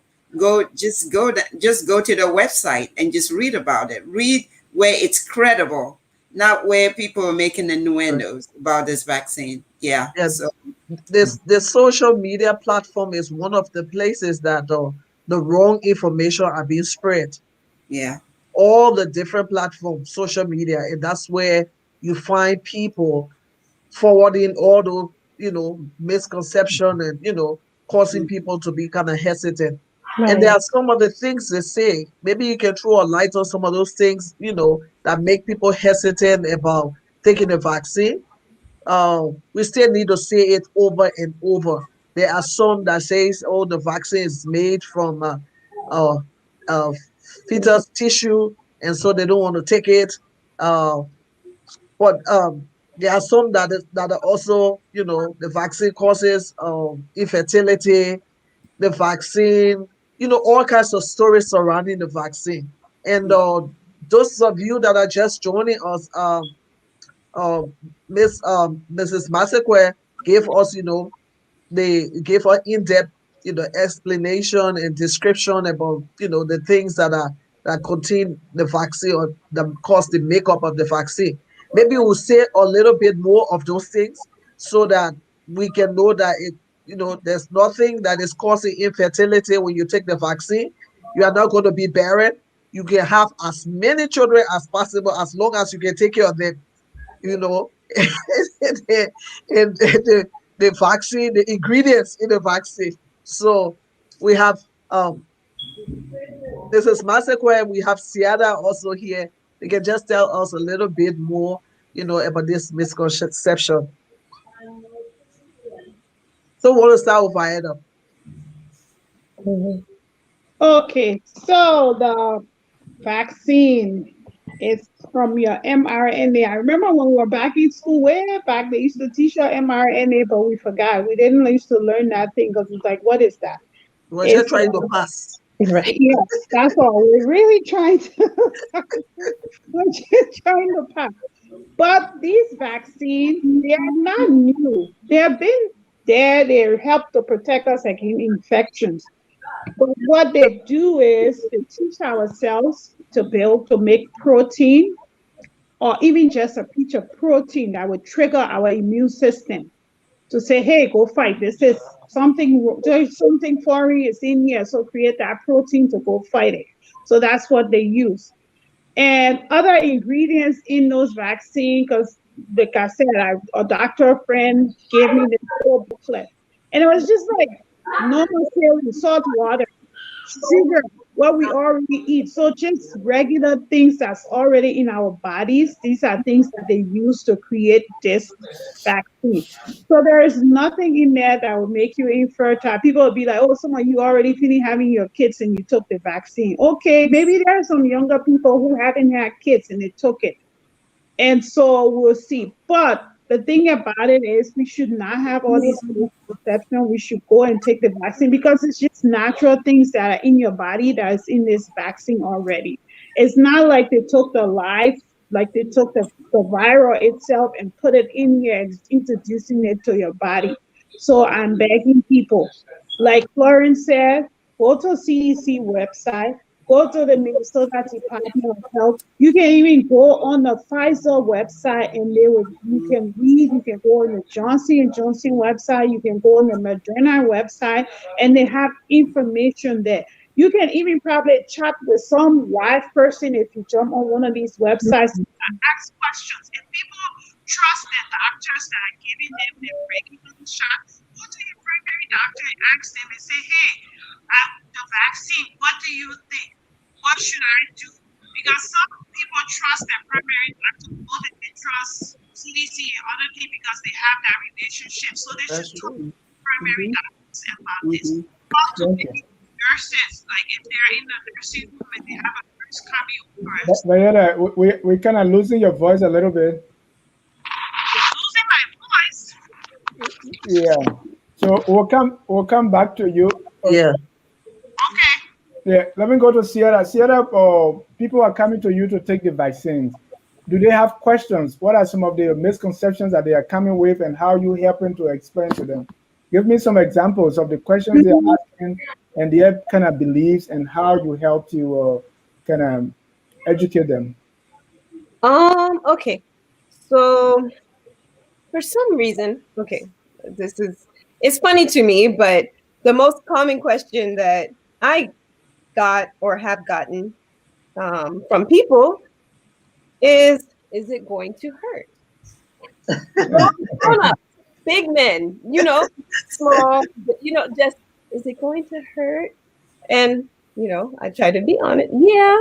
Just go to the website and just read about it. Read where it's credible, not where people are making innuendos about this vaccine. Yeah. Yeah, So the social media platform is one of the places that the wrong information are being spread. yeah. All the different platforms, social media, and that's where you find people forwarding all those, misconception and, causing people to be kind of hesitant. And there Right. are some of the things they say. Maybe you can throw a light on some of those things, that make people hesitant about taking the vaccine. We still need to say it over and over. There are some that says, "Oh, the vaccine is made from uh, uh, fetus tissue, and so they don't want to take it." Uh, but there are some that are also, the vaccine causes infertility. The vaccine, all kinds of stories surrounding the vaccine. And those of you that are just joining us, um, Mrs. Masekwe gave us, they gave us in-depth, explanation and description about, the things that contain the vaccine or that cause the makeup of the vaccine. Maybe we'll say a little bit more of those things so that we can know that there's nothing that is causing infertility when you take the vaccine. You are not going to be barren. you can have as many children as possible as long as you can take care of them, you know. And the vaccine, the ingredients in the vaccine. So we have this is Masakwe. We have Siada also here. They can just tell us a little bit more, about this misconception. So we want to start with Aida. Okay, so the vaccine is from your mRNA. I remember when we were back in school, way back, they used to teach us mRNA, but we forgot. We didn't used to learn that thing because it's like, what is that? We're just It's trying to pass. Right. yes, that's all. We're really trying to we're just trying to pass. But these vaccines, they are not new. They have been there. They help to protect us against infections. But what they do is they teach our cells to build, to make protein, or even just a piece of protein that would trigger our immune system to say, hey, go fight. This is something, there's something foreign is in here. So create that protein to go fight it. So that's what they use. And other ingredients in those vaccines, because like I said, a doctor friend gave me this whole booklet. And it was just like normal saline, salt water, sugar, what we already eat. So just regular things that's already in our bodies. These are things that they use to create this vaccine. So there is nothing in there that will make you infertile. People will be like, oh, some of you already finished having your kids and you took the vaccine. Okay, maybe there are some younger people who haven't had kids and they took it. And so we'll see. But the thing about it is, we should not have all these misconceptions. We should go and take the vaccine because it's just natural things that are in your body that is in this vaccine already. It's not like they took the life, like they took the viral itself and put it in here and introducing it to your body. So I'm begging people, like Florence said, go to CDC website, go to the Minnesota Department of Health. You can even go on the Pfizer website and you can read, you can go on the Johnson & Johnson website, you can go on the Moderna website, and they have information there. You can even probably chat with some live person if you jump on one of these websites and ask questions. If people trust the doctors that are giving them their regular shots, go to your primary doctor and ask them and say, hey, the vaccine, what do you think? What should I do? Because some people trust their primary doctor more than they trust CDC and other things because they have that relationship. So they should talk to primary doctors about this. Talk to maybe nurses, like if they're in the nursing room and they have a nurse coming over. Viola, we kind of losing your voice a little bit. Losing my voice. Yeah. So we'll come back to you. Yeah. Okay. Yeah, let me go to Sierra. Sierra, people are coming to you to take the vaccines. Do they have questions? What are some of the misconceptions that they are coming with and how you helping to explain to them? Give me some examples of the questions they are asking and their kind of beliefs and how you help to kind of educate them. Okay. So for some reason, it's funny to me, but the most common question that I got or have gotten from people is it going to hurt? Grown up, big men, small, but, just, is it going to hurt? And, I try to be honest. Yeah,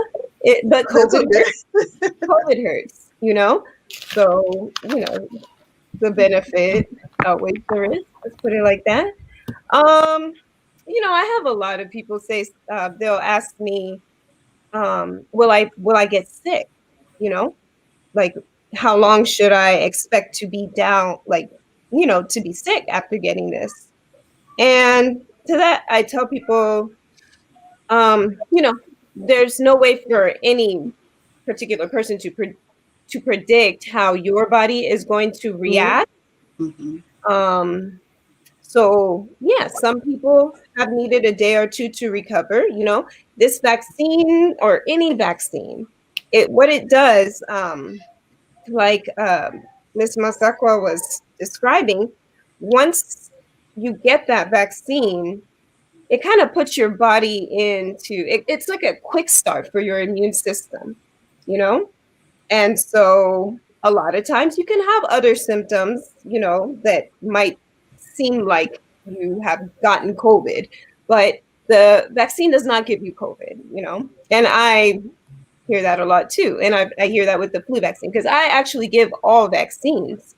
but COVID hurts. COVID hurts, So, the benefit outweighs the risk. Let's put it like that. I have a lot of people say they'll ask me, will I get sick? Like how long should I expect to be down, like, to be sick after getting this? And to that, I tell people, there's no way for any particular person to predict how your body is going to react. Mm-hmm. So yeah, some people have needed a day or two to recover. This vaccine or any vaccine, what it does, like Ms. Masakwa was describing, once you get that vaccine, it kind of puts your body into it's like a quick start for your immune system, you know? And so a lot of times you can have other symptoms, you know, that might seem like you have gotten COVID, but the vaccine does not give you COVID, you know? And I hear that a lot too. And I hear that with the flu vaccine because I actually give all vaccines.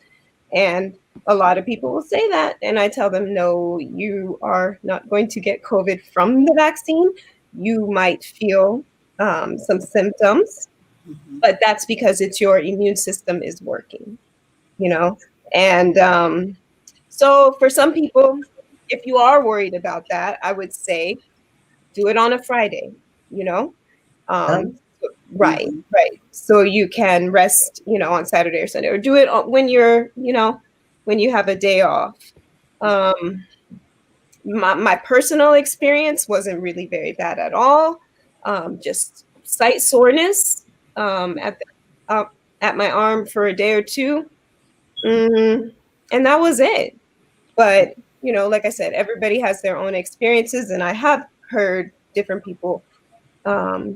And a lot of people will say that. And I tell them, no, you are not going to get COVID from the vaccine. You might feel some symptoms, but that's because it's your immune system is working, you know? And so for some people, if you are worried about that, I would say do it on a Friday, you know? Um, right, Mhm. right. So you can rest, you know, on Saturday or Sunday, or do it when you're, you know, when you have a day off. Um, my personal experience wasn't really very bad at all. Just site soreness at my arm for a day or two, and that was it. But you know, like I said, everybody has their own experiences, and I have heard different people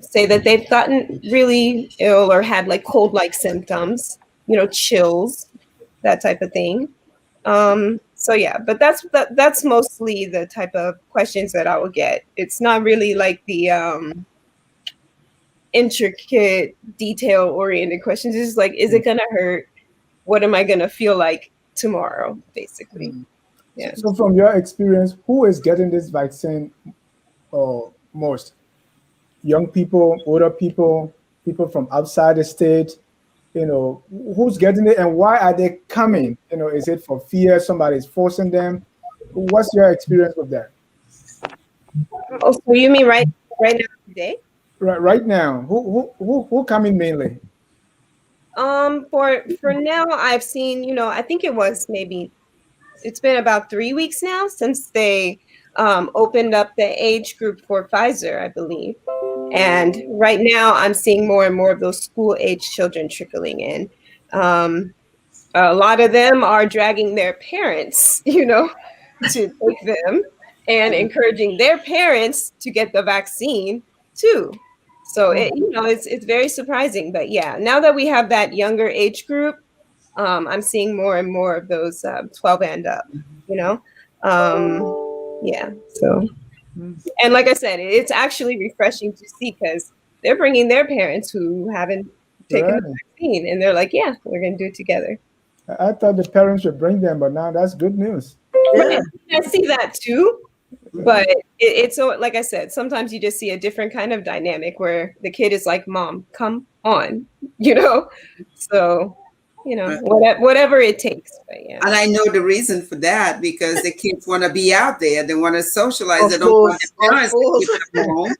say that they've gotten really ill or had like cold-like symptoms, you know, chills, that type of thing. So yeah, but that's mostly the type of questions that I will get. It's not really like the intricate, detail-oriented questions. It's just like, is it gonna hurt? What am I gonna feel like tomorrow? Basically, yeah. So from your experience, who is getting this vaccine most? Young people, older people, people from outside the state? You know, who's getting it and why are they coming? You know, is it for fear somebody's forcing them? What's your experience with that? Oh, so you mean right now today? Right now, who coming mainly? For now, I've seen, you know, I think it was maybe it's been about 3 weeks now since they opened up the age group for Pfizer, I believe. And right now, I'm seeing more and more of those school age children trickling in. Um, a lot of them are dragging their parents, you know, to take them and encouraging their parents to get the vaccine too. So it, you know, it's very surprising, but yeah, now that we have that younger age group, I'm seeing more and more of those 12 and up, you know? Yeah, so, and like I said, it's actually refreshing to see because they're bringing their parents who haven't taken Right. the vaccine and they're like, yeah, we're going to do it together. I thought the parents would bring them, but now that's good news. Yeah. Right. I see that too. But it's so, like I said, sometimes you just see a different kind of dynamic where the kid is like, Mom, come on, you know? So, you know, whatever it takes. But yeah. And I know the reason for that because the kids want to be out there. They want to socialize. Of They don't want course, their of parents to course. keep them home.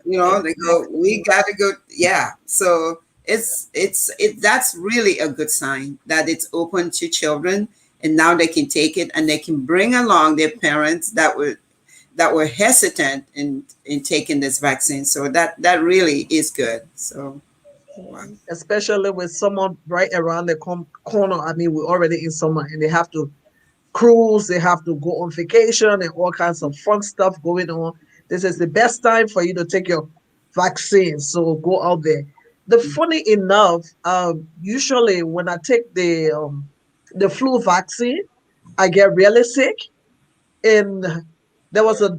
You know, they go, we got to go. Yeah. So that's really a good sign that it's open to children and now they can take it and they can bring along their parents that were hesitant in taking this vaccine. So that really is good. So wow. Especially with someone right around the corner. I mean, we're already in summer and they have to cruise, they have to go on vacation and all kinds of fun stuff going on. This is the best time for you to take your vaccine. So go out there. The funny enough, usually when I take the flu vaccine, I get really sick. And there was a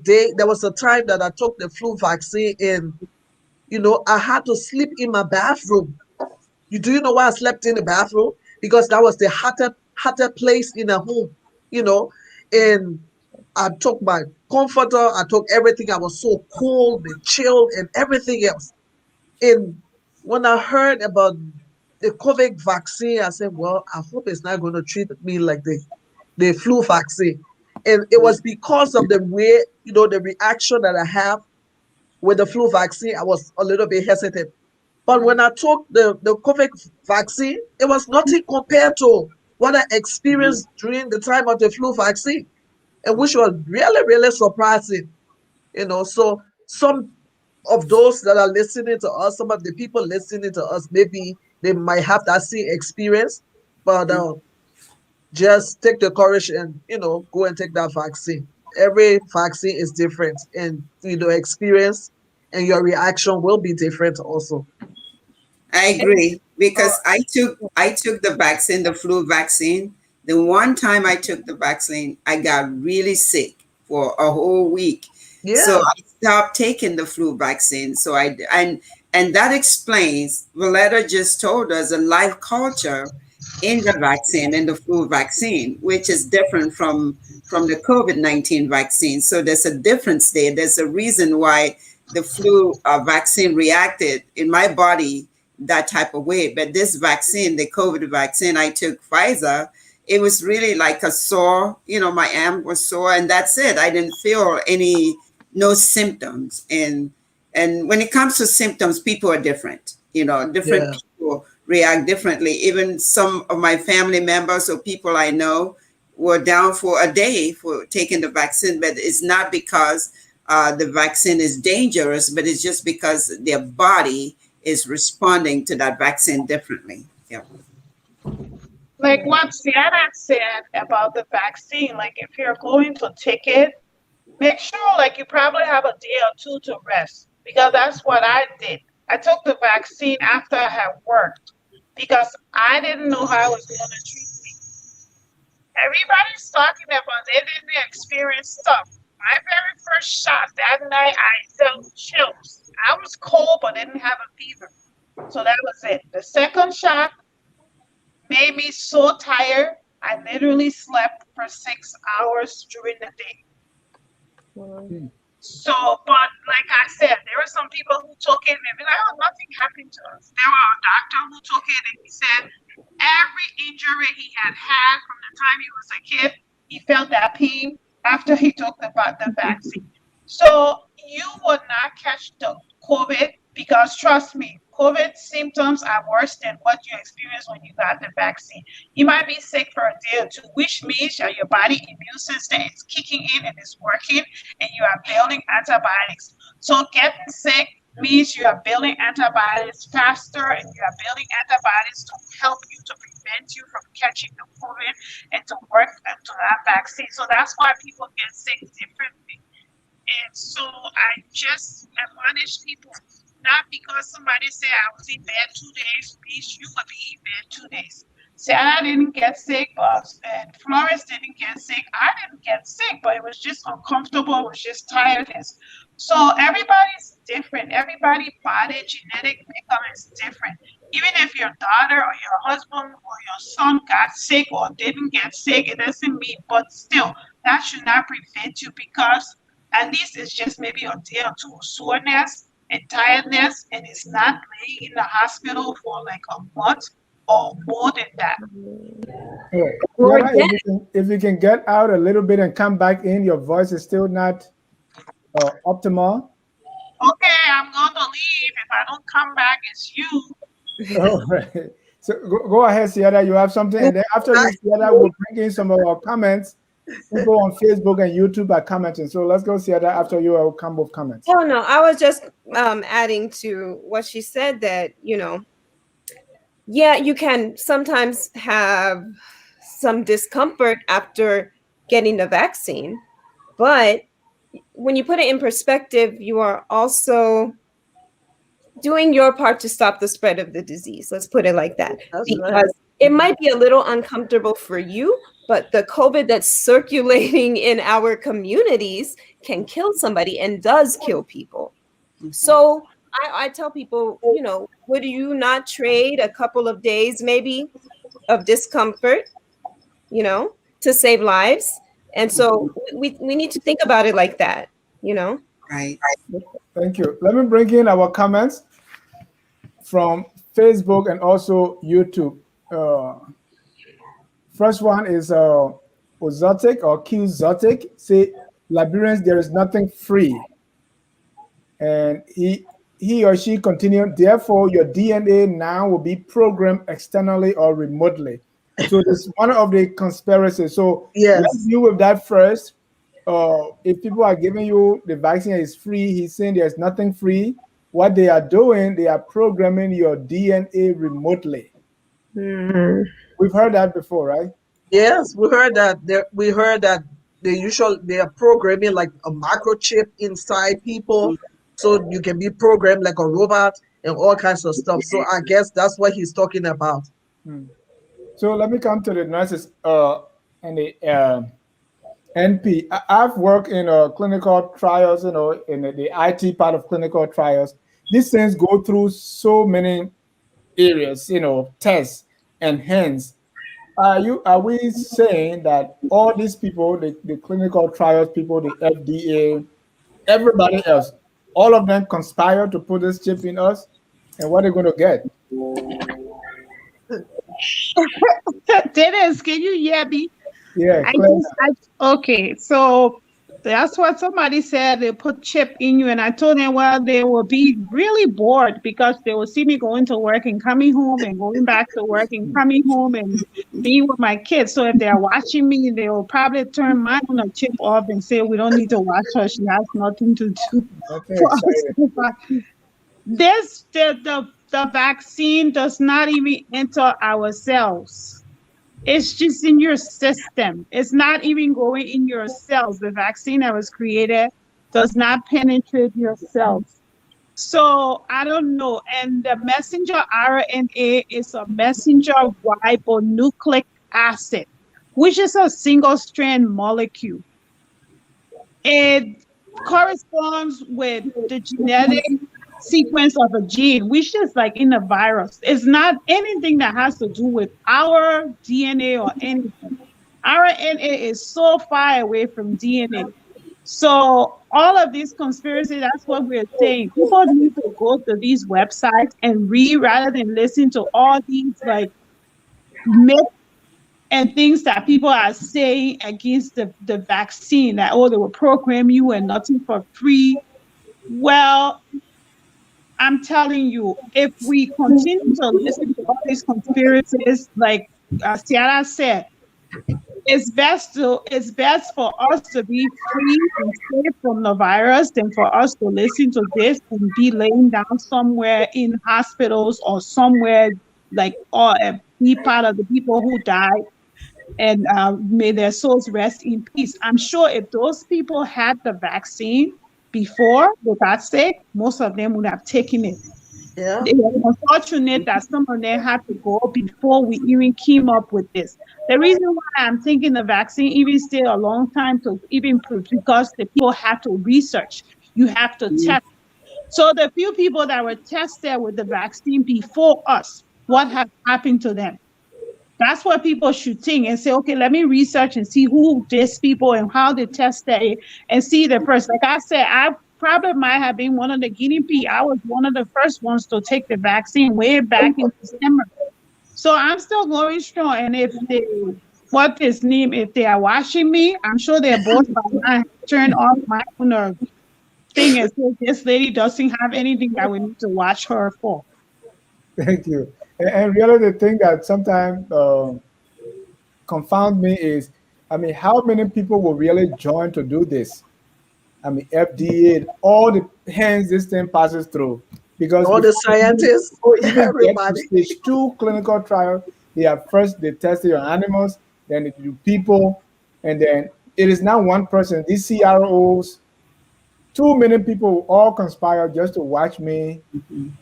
time that I took the flu vaccine and I had to sleep in my bathroom. Do you know why I slept in the bathroom? Because that was the hotter place in the home, you know. And I took my comforter, I took everything. I was so cold and chilled and everything else. And when I heard about the COVID vaccine, I said, well, I hope it's not going to treat me like the flu vaccine. And it was because of the way, the reaction that I have with the flu vaccine, I was a little bit hesitant. But when I took the COVID vaccine, it was nothing compared to what I experienced during the time of the flu vaccine, and which was really, really surprising. So some of those that are listening to us, some of the people listening to us, maybe they might have that same experience, but just take the courage and go and take that vaccine. every vaccine is different, and experience and your reaction will be different also. I And, agree uh, because I took the vaccine, the flu vaccine. The one time I took the vaccine, I got really sick for a whole week. So yeah, I stopped taking the flu vaccine. So and that explains Valletta just told us a life culture in the vaccine, in the flu vaccine, which is different from the COVID-19 vaccine. So there's a difference there. There's a reason why the flu vaccine reacted in my body that type of way. But this vaccine, the COVID vaccine, I took Pfizer. It was really like a sore, my arm was sore, and that's it. I didn't feel no symptoms. And when it comes to symptoms, people are different. Different yeah. people react differently. Even some of my family members or people I know were down for a day for taking the vaccine, but it's not because the vaccine is dangerous, but it's just because their body is responding to that vaccine differently. Yeah. Like what Sienna said about the vaccine, like if you're going to take it, make sure like you probably have a day or two to rest because that's what I did. I took the vaccine after I had worked because I didn't know how it was going to treat me. Everybody's talking about they didn't experience stuff. My very first shot that night, I felt chills. I was cold but didn't have a fever. So that was it. The second shot made me so tired. I literally slept for 6 hours during the day. Mm. So, but like I said, there were some people who took it and be like, oh, nothing happened to us. There were a doctor who took it and he said every injury he had from the time he was a kid, he felt that pain after he took the vaccine. So you would not catch the COVID because trust me, COVID symptoms are worse than what you experienced when you got the vaccine. You might be sick for a day or two, which means that your body immune system is kicking in and is working and you are building antibiotics. So getting sick means you are building antibiotics faster and you are building antibiotics to help you to prevent you from catching the COVID and to work to that vaccine. So that's why people get sick differently. And so I just admonish people, not because somebody said I was in bed 2 days, means you will be in bed 2 days. Sarah didn't get sick, but and Flores didn't get sick. I didn't get sick, but it was just uncomfortable. It was just tiredness. So everybody's different. Everybody's body genetic makeup is different. Even if your daughter or your husband or your son got sick or didn't get sick, it doesn't mean, but still, that should not prevent you because at least it's just maybe a day or two of soreness and tiredness, and it's not laying in the hospital for like a month or more than that. Yeah. Or Yara, if you can get out a little bit and come back in, your voice is still not optimal. Okay, I'm going to leave. If I don't come back, it's you. All right. So go ahead, Sierra. You have something, and then after you, Sierra, we'll bring in some of our comments. People on Facebook and YouTube are commenting. So let's go, Sierra. After you, I will come with comments. Oh no, I was just adding to what she said that, yeah, you can sometimes have some discomfort after getting the vaccine, but when you put it in perspective, you are also doing your part to stop the spread of the disease. Let's put it like that. That's Because right. it might be a little uncomfortable for you, but the COVID that's circulating in our communities can kill somebody and does kill people. So I tell people, would you not trade a couple of days maybe of discomfort, to save lives? And so we need to think about it like that, Right. Thank you. Let me bring in our comments from Facebook and also YouTube. First one is Ozotic or Q Zotic. Say, Liberians, there is nothing free. And he or she continued, therefore, your DNA now will be programmed externally or remotely. So this is one of the conspiracies. So Yes. let's deal with that first. If people are giving you the vaccine is free, he's saying there's nothing free. What they are doing, they are programming your DNA remotely. Mm-hmm. We've heard that before, right? Yes, we heard that. We heard that they are programming like a microchip inside people, so you can be programmed like a robot and all kinds of stuff. So I guess that's what he's talking about. Hmm. So let me come to the nurses and the NP. I've worked in clinical trials, in the IT part of clinical trials. These things go through so many areas, tests, and hence, are we saying that all these people, the clinical trials people, the FDA, everybody else, all of them conspire to put this chip in us, and what are they going to get? Dennis, can you hear me? Yeah, I Claire. okay, so that's what somebody said. They put chip in you, and I told them, well, they will be really bored because they will see me going to work and coming home and going back to work and coming home and being with my kids. So if they're watching me, they will probably turn mine on a chip off and say, we don't need to watch her. She has nothing to do Nothing for us. exciting. The vaccine does not even enter our cells. It's just in your system. It's not even going in your cells. The vaccine that was created does not penetrate your cells. So I don't know. And the messenger RNA is a messenger ribonucleic acid, which is a single strand molecule. It corresponds with the genetic sequence of a gene, which is like in a virus. It's not anything that has to do with our DNA or anything. RNA is so far away from DNA. So all of these conspiracy, that's what we're saying. People need to go to these websites and read rather than listen to all these like myths and things that people are saying against the vaccine, that, oh, they will program you and nothing for free. Well, I'm telling you, if we continue to listen to all these conspiracies, like Ciara said, it's best for us to be free and safe from the virus than for us to listen to this and be laying down somewhere in hospitals or somewhere like, or be part of the people who died, and may their souls rest in peace. I'm sure if those people had the vaccine before they got sick, most of them would have taken it. Yeah. It was unfortunate that some of them had to go before we even came up with this. The reason why I'm thinking the vaccine even stayed a long time to even prove, because the people have to research. You have to test. So the few people that were tested with the vaccine before us, what has happened to them? That's what people should think and say, okay, let me research and see who these people and how they tested it and see the person. Like I said, I probably might have been one of the guinea pigs. I was one of the first ones to take the vaccine way back in December. So I'm still going strong. And if they, if they are watching me, I'm sure they're both by now turn on my own thing and say, this lady doesn't have anything that we need to watch her for. Thank you. And really, the thing that sometimes confound me is, how many people will really join to do this? FDA, all the hands this thing passes through, because All the scientists, before even get to everybody. stage 2 clinical trial, they test it on animals, then they do people, and then it is not one person. These CROs, too many people all conspire just to watch me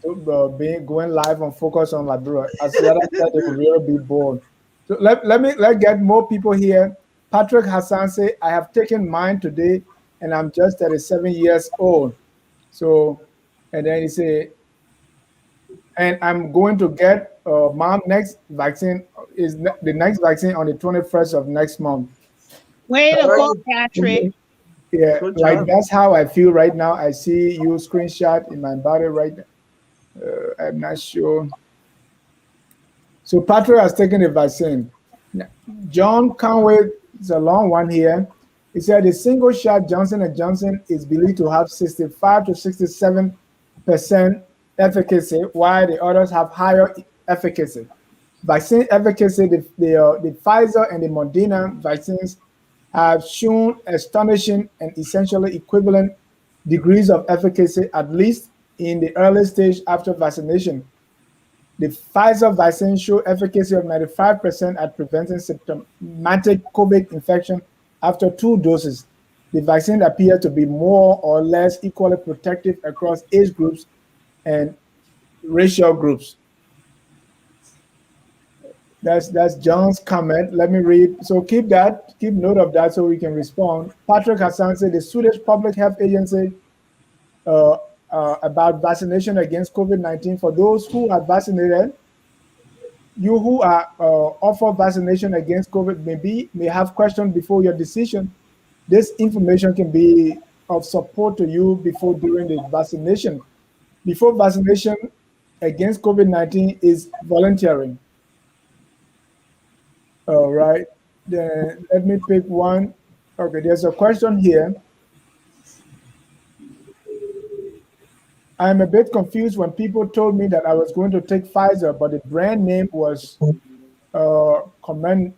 going live on Focus on Labrador. As the other said, they will really be bored. So let get more people here. Patrick Hassan say, I have taken mine today and I'm just 37 years old. So, and then he say, and I'm going to get mom next vaccine the next vaccine on the 21st of next month. Way to go, Patrick. Yeah, Good like job. that's how I feel right now. I see you screenshot in my body right now. I'm not sure. So Patrick has taken the vaccine. John Conway is a long one here. He said the single shot Johnson & Johnson is believed to have 65 to 67% efficacy, while the others have higher efficacy. Vaccine efficacy, the Pfizer and the Moderna vaccines have shown astonishing and essentially equivalent degrees of efficacy, at least in the early stage after vaccination. The Pfizer vaccine showed efficacy of 95% at preventing symptomatic COVID infection After 2 doses, the vaccine appeared to be more or less equally protective across age groups and racial groups. That's John's comment. Let me read. So keep note of that so we can respond. Patrick Hassan said the Swedish Public Health Agency uh, about vaccination against COVID-19 for those who are vaccinated. You who are offer vaccination against COVID may have questions before your decision. This information can be of support to you before during the vaccination. Before vaccination against COVID-19 is voluntary. All right. Then let me pick one. Okay, there's a question here. I'm a bit confused when people told me that I was going to take Pfizer, but the brand name was Comirnaty.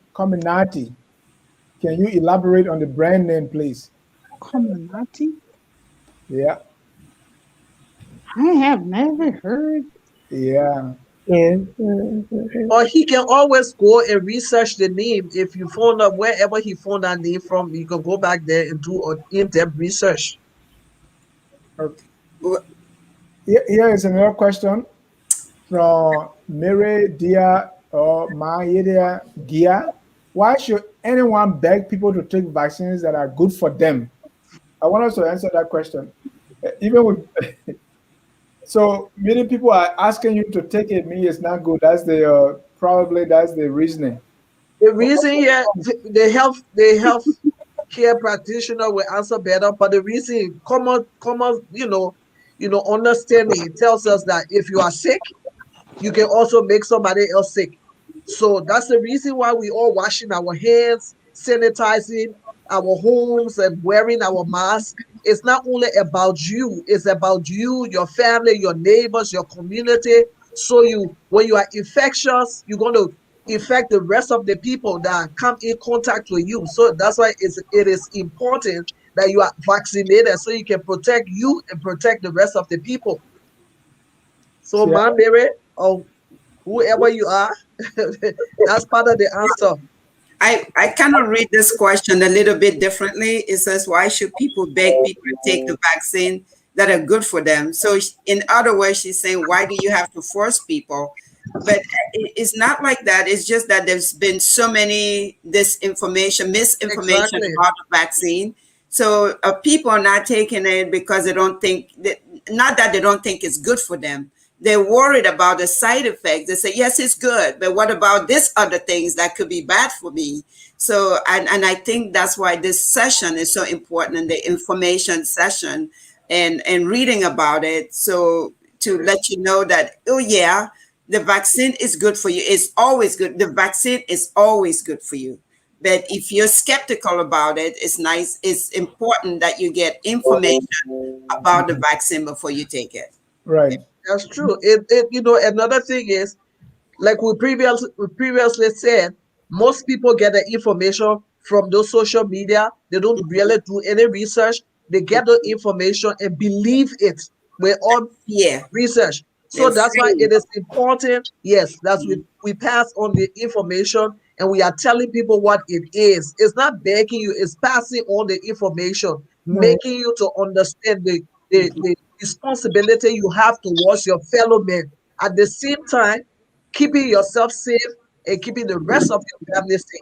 Can you elaborate on the brand name, please? Comirnaty? Yeah. I have never heard. Yeah. Or he can always go and research the name. If you found out wherever he found that name from, you can go back there and do an in-depth research. Okay. Here is another question from Mary Dia or Mayedia Gia. Why should anyone beg people to take vaccines that are good for them? I want us to answer that question. Even with so many people are asking you to take it, me it's not good. That's the probably that's the reasoning. The reason here, the health care practitioner will answer better, but the reason common, understanding tells us that if you are sick, you can also make somebody else sick. So that's the reason why we all washing our hands, sanitizing our homes, and wearing our mask. It's not only about you, it's about you, your family, your neighbors, your community. So when you are infectious, you're going to infect the rest of the people that come in contact with you. So that's why it is important that you are vaccinated so you can protect you and protect the rest of the people. So, Yeah. Mom, Mary, or whoever you are, that's part of the answer. I kind of read this question a little bit differently. It says, why should people beg people to take the vaccine that are good for them? So, in other words, she's saying, why do you have to force people? But it's not like that. It's just that there's been so many misinformation Exactly. about the vaccine. So, people are not taking it because they don't think that, not that they don't think it's good for them. They're worried about the side effects. They say, yes, it's good, but what about this other things that could be bad for me? So, and I think that's why this session is so important, and the information session and reading about it. So to let you know that, oh yeah, the vaccine is good for you. It's always good. The vaccine is always good for you. But if you're skeptical about it, it's nice. It's important that you get information about the vaccine before you take it. Right. That's true. Another thing is, like we previously said, most people get the information from those social media. They don't really do any research. They get the information and believe it without Yeah, research. So they're that's why free. it is important. Yes, that's we pass on the information and we are telling people what it is. It's not begging you, it's passing on the information, making you to understand the responsibility you have towards your fellow men. At the same time, keeping yourself safe and keeping the rest of your family safe.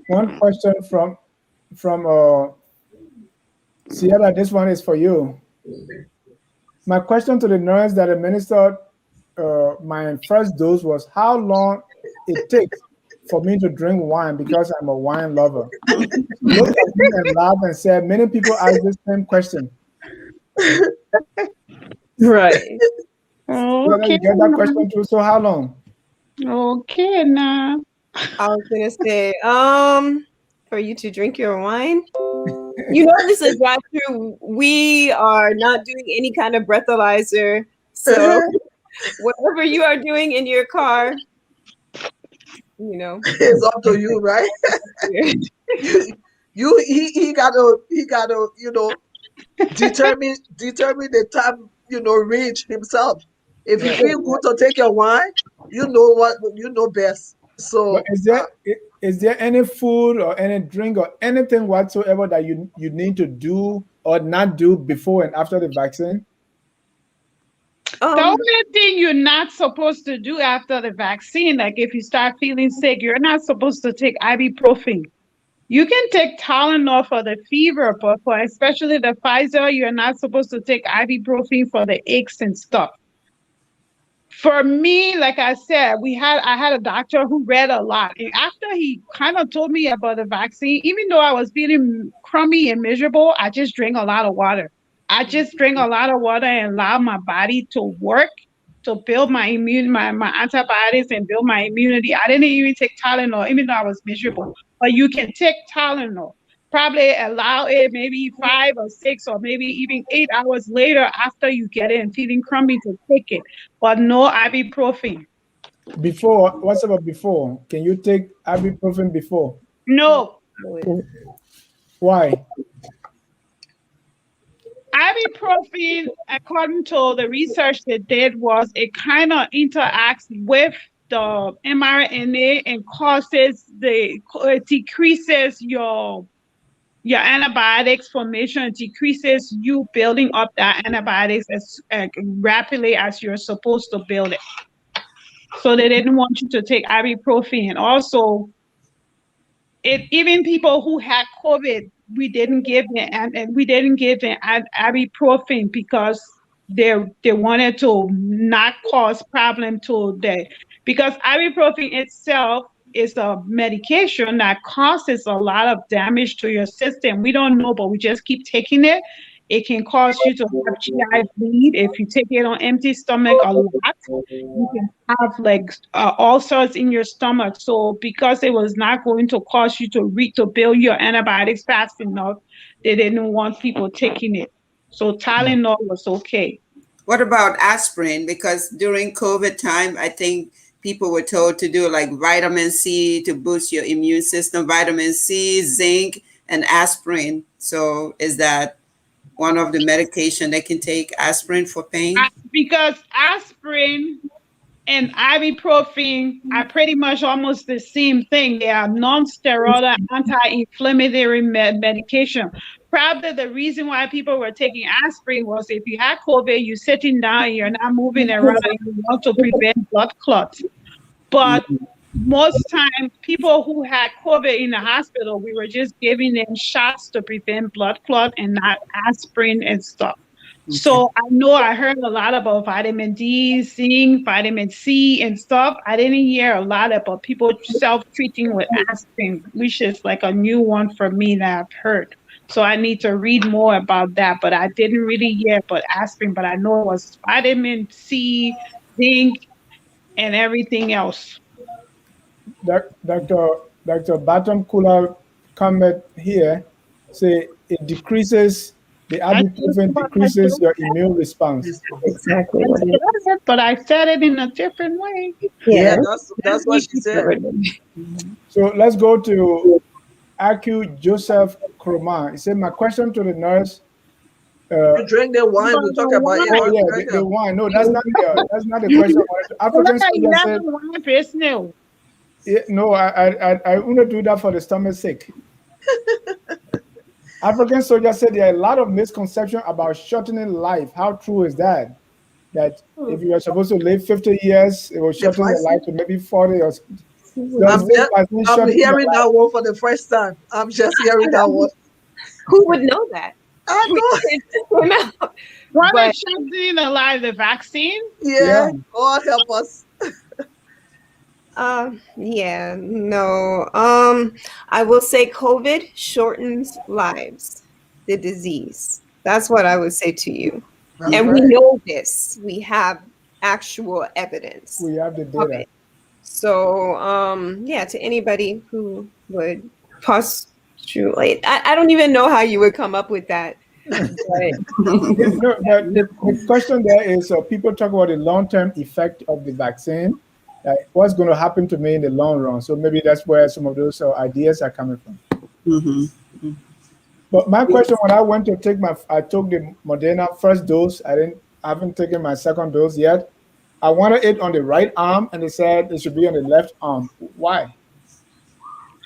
One question from Sierra. This one is for you. My question to the nurse that administered my first dose was how long it takes for me to drink wine because I'm a wine lover. She looked at me and laughed and said, many people ask this same question. Right. Whether Okay. you get that question too, so how long? Okay, now. I was gonna say, for you to drink your wine. You know, this is drive through. We are not doing any kind of breathalyzer. So whatever you are doing in your car, It's up to you, right? He gotta determine the time range himself. If you feel good to take your wine, you know best. So But is there any food or any drink or anything whatsoever that you need to do or not do before and after the vaccine? The only thing you're not supposed to do after the vaccine, like if you start feeling sick, you're not supposed to take ibuprofen. You can take Tylenol for the fever, but for especially the Pfizer, you're not supposed to take ibuprofen for the aches and stuff. For me, like I said, I had a doctor who read a lot. And after he kind of told me about the vaccine, even though I was feeling crummy and miserable, I just drank a lot of water. I just drink a lot of water and allow my body to work to build my my antibodies and build my immunity. I didn't even take Tylenol, even though I was miserable. But you can take Tylenol. Probably allow it maybe 5 or 6 or maybe even 8 hours later after you get it and feeling crummy to take it. But no ibuprofen. Before, what's about before? Can you take ibuprofen before? No. Why? Ibuprofen, according to the research they did, was it kind of interacts with the mRNA and it decreases your antibiotics formation. It decreases you building up that antibiotics as rapidly as you're supposed to build it. So they didn't want you to take ibuprofen. And also, even people who had COVID, we didn't give them ibuprofen because they wanted to not cause problem to because ibuprofen itself is a medication that causes a lot of damage to your system. We don't know, but we just keep taking it. It can cause you to have GI bleed if you take it on empty stomach a lot. You can have like ulcers in your stomach. So because it was not going to cause you to build your antibiotics fast enough, they didn't want people taking it. So Tylenol was okay. What about aspirin? Because during COVID time, I think people were told to do like vitamin C to boost your immune system, vitamin C, zinc, and aspirin. So is that one of the medication they can take, aspirin for pain? Because aspirin and ibuprofen are pretty much almost the same thing. They are non-steroidal anti-inflammatory medication. Probably the reason why people were taking aspirin was if you had COVID, you're sitting down and you're not moving around and you want to prevent blood clots. But most times, people who had COVID in the hospital, we were just giving them shots to prevent blood clot and not aspirin and stuff. Okay. So I know I heard a lot about vitamin D, zinc, vitamin C and stuff. I didn't hear a lot about people self-treating with aspirin, which is like a new one for me that I've heard. So I need to read more about that, but I didn't really hear about aspirin, but I know it was vitamin C, zinc, and everything else. Dr. Baton Kula comment here say it decreases the ibuprofen decreases your immune response. Exactly. But I said it in a different way. Yeah, that's what she said. So let's go to AQ Joseph Kroma. He said, my question to the nurse. You drink the wine, we talk about it. Oh, yeah, the wine. No, that's not the question. African soldier said, yeah, no, I want to do that for the stomach's sake. African soldier said there are a lot of misconceptions about shortening life. How true is that? That if you are supposed to live 50 years, it will shorten your life to maybe 40 or something. I'm hearing that one for the first time. I'm just hearing that one. Who would know that? I know. What is shortening the life? The vaccine? Yeah. God help us. Yeah, no. I will say COVID shortens lives, the disease. That's what I would say to you. That's and right. We know this. We have actual evidence. We have the data. So, yeah, to anybody who would postulate, I don't even know how you would come up with that. The question there is, people talk about the long-term effect of the vaccine. What's going to happen to me in the long run? So maybe that's where some of those ideas are coming from. Mm-hmm. But my question, when I went to I took the Moderna first dose. I haven't taken my second dose yet. I wanted it on the right arm, and they said it should be on the left arm. Why?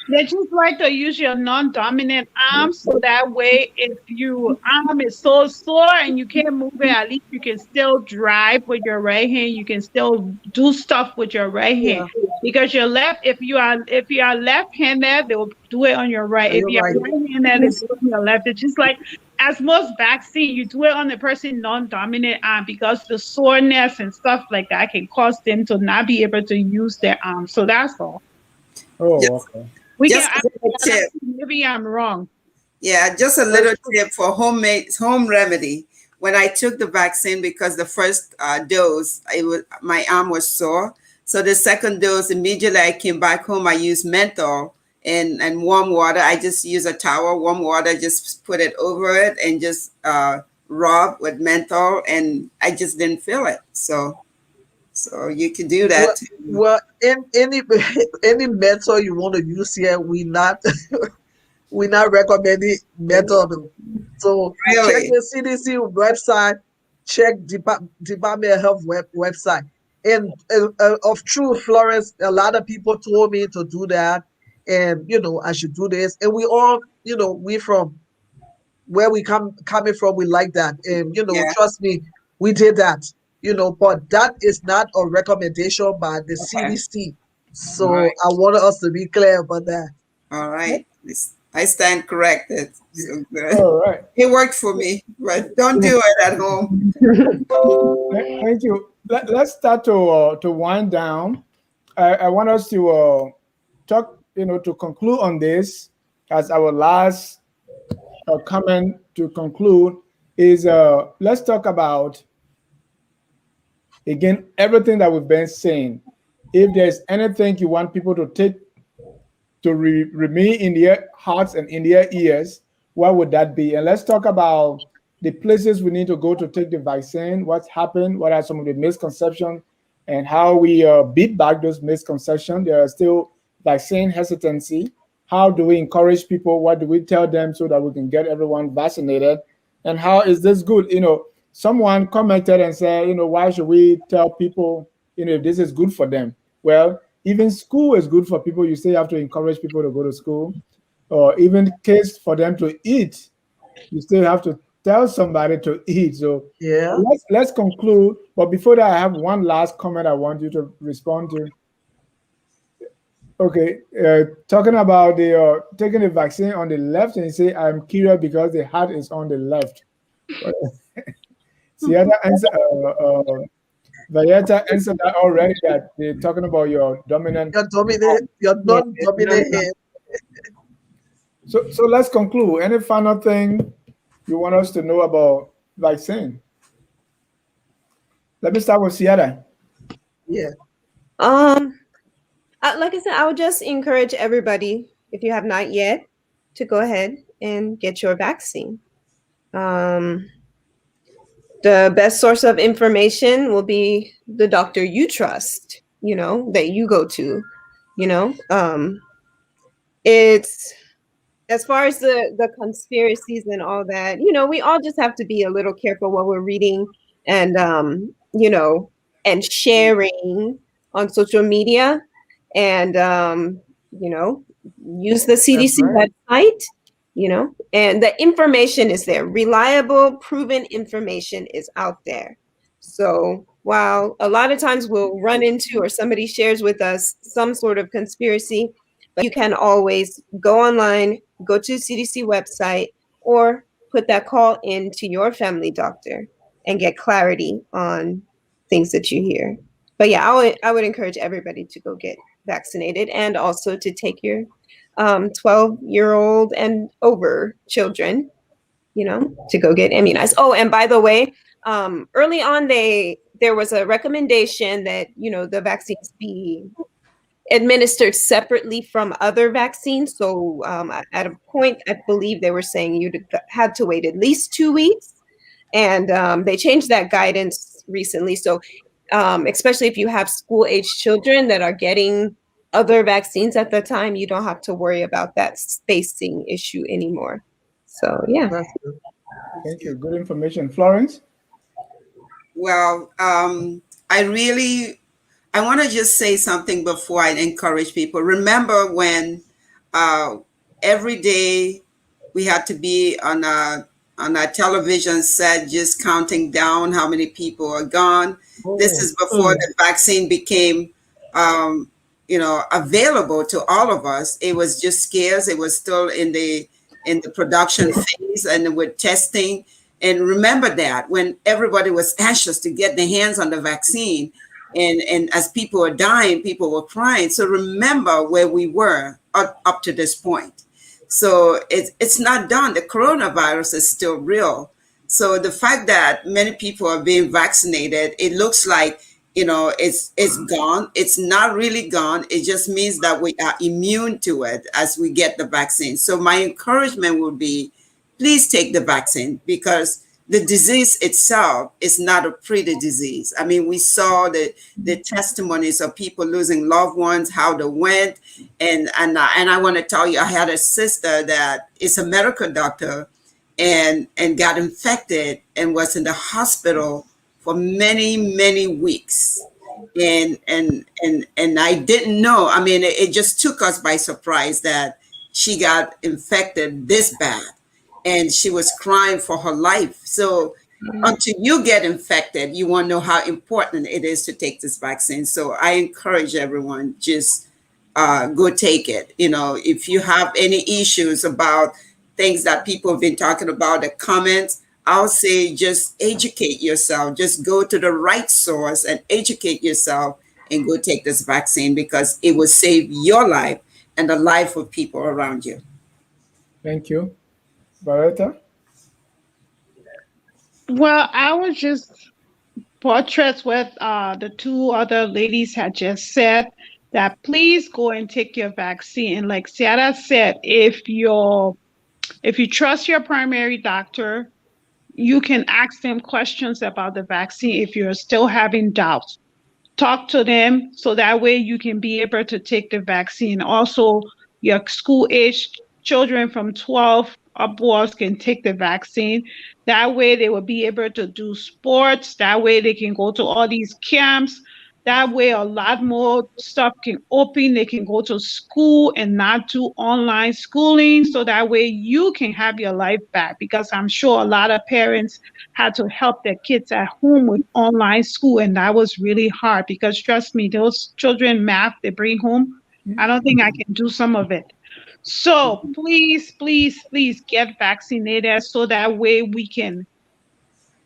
They just like to use your non-dominant arm so that way if your arm is so sore and you can't move it, at least you can still drive with your right hand. You can still do stuff with your right hand. Yeah, Because your left, if you are left-handed, they will do it on your right. If you're you are right. right-handed, they do it on your left. It's just like as most vaccine, you do it on the person non-dominant arm because the soreness and stuff like that can cause them to not be able to use their arm. So that's all. Oh, Just, okay. We can just a ask little the other tip. two, maybe I'm wrong. Yeah, just a little tip for home remedy. When I took the vaccine, because the first dose, my arm was sore. So the second dose, immediately I came back home, I used menthol and warm water. I just use a towel, warm water, just put it over it and just rub with menthol, and I just didn't feel it. So you can do Well, that too. well, in any any method you want to use here, we not recommending method. So check Really? the CDC website, check Department of Health website. And of true, Florence, a lot of people told me to do that, and I should do this. And we all, we from where we coming from, we like that. And Yeah. trust me, we did that. But that is not a recommendation by the Okay. CDC. All So right. I wanted us to be clear about that. All right. I stand corrected. So good. All right. It worked for me, but don't do it at home. Thank you. Let's start to wind down. I want us to talk, to conclude on this as our last comment to conclude is let's talk about again everything that we've been saying. If there's anything you want people to take to remain in their hearts and in their ears, what would that be? And let's talk about the places we need to go to take the vaccine, what's happened, what are some of the misconceptions, and how we beat back those misconceptions. There are still vaccine hesitancy. How do we encourage people? What do we tell them so that we can get everyone vaccinated? And how is this good? Someone commented and said, why should we tell people, if this is good for them? Well, even school is good for people. You still have to encourage people to go to school, or even kids for them to eat. You still have to tell somebody to eat. So Yeah. let's conclude. But before that, I have one last comment I want you to respond to. Okay, talking about the taking the vaccine on the left, and you say I'm curious because the heart is on the left. The other answer, Valletta answered that already. That they're talking about your dominant. Your non-dominant hand. So let's conclude. Any final thing you want us to know about vaccine? Let me start with Sierra. Yeah. Like I said, I would just encourage everybody, if you have not yet, to go ahead and get your vaccine. The best source of information will be the doctor you trust, that you go to, it's as far as the conspiracies and all that, we all just have to be a little careful what we're reading and, and sharing on social media and, use the CDC website, and the information is there. Reliable, proven information is out there. So while a lot of times we'll run into or somebody shares with us some sort of conspiracy, but you can always go online, go to CDC website, or put that call into your family doctor and get clarity on things that you hear. But yeah, I would encourage everybody to go get vaccinated and also to take your 12-year-old and over children, to go get immunized. Oh, and by the way, early on, there was a recommendation that, the vaccines be administered separately from other vaccines. So at a point, I believe they were saying you had to wait at least 2 weeks. And they changed that guidance recently. So especially if you have school-age children that are getting other vaccines at the time, you don't have to worry about that spacing issue anymore. So, yeah. That's good. Thank you. Good information. Florence? Well, I want to just say something before I encourage people. Remember when uh, every day we had to be on a television set just counting down how many people are gone. This Oh, is before mm, the vaccine became um, available to all of us. It was just scarce. It was still in the production phase and with testing. And remember that when everybody was anxious to get their hands on the vaccine, and as people were dying, people were crying. So remember where we were up to this point. So it's not done. The coronavirus is still real. So the fact that many people are being vaccinated, it looks like it's gone. It's not really gone. It just means that we are immune to it as we get the vaccine. So my encouragement would be, please take the vaccine, because the disease itself is not a pretty disease. I mean, we saw the testimonies of people losing loved ones, how they went, and I want to tell you, I had a sister that is a medical doctor, and got infected and was in the hospital for many weeks, and I didn't know. I mean, it just took us by surprise that she got infected this bad, and she was crying for her life. So until you get infected, you want to know how important it is to take this vaccine. So I encourage everyone, just go take it. If you have any issues about things that people have been talking about, the comments, I'll say just educate yourself. Just go to the right source and educate yourself and go take this vaccine, because it will save your life and the life of people around you. Thank you. Barretta? Well, I was just portraits what the two other ladies had just said, that please go and take your vaccine. And like Sarah said, if you trust your primary doctor, you can ask them questions about the vaccine if you're still having doubts. Talk to them so that way you can be able to take the vaccine. Also, your school age children from 12 upwards can take the vaccine. That way they will be able to do sports. That way they can go to all these camps. That way a lot more stuff can open. They can go to school and not do online schooling. So that way you can have your life back, because I'm sure a lot of parents had to help their kids at home with online school, and that was really hard, because trust me, those children math they bring home, I don't think I can do some of it. So please get vaccinated, so that way we can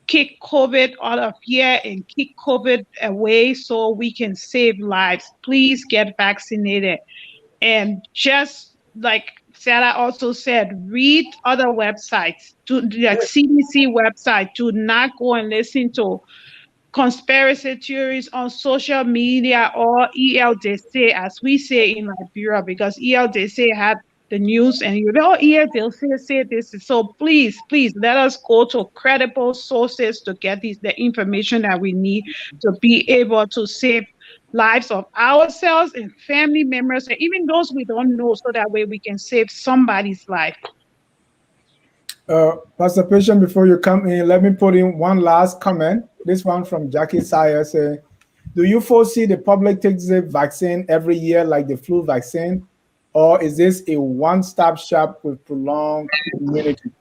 kick COVID out of here and kick COVID away, so we can save lives. Please get vaccinated. And just like Sarah also said, read other websites, like CDC website. Do not go and listen to conspiracy theories on social media or ELDC, as we say in Liberia, because ELDC had the news and you know, ELDC say this. So please let us go to credible sources to get the information that we need to be able to save lives of ourselves and family members, and even those we don't know, so that way we can save somebody's life. Pastor Patient, before you come in, let me put in one last comment. This one from Jackie Sire say, do you foresee the public takes the vaccine every year like the flu vaccine? Or is this a one-stop shop with prolonged immunity?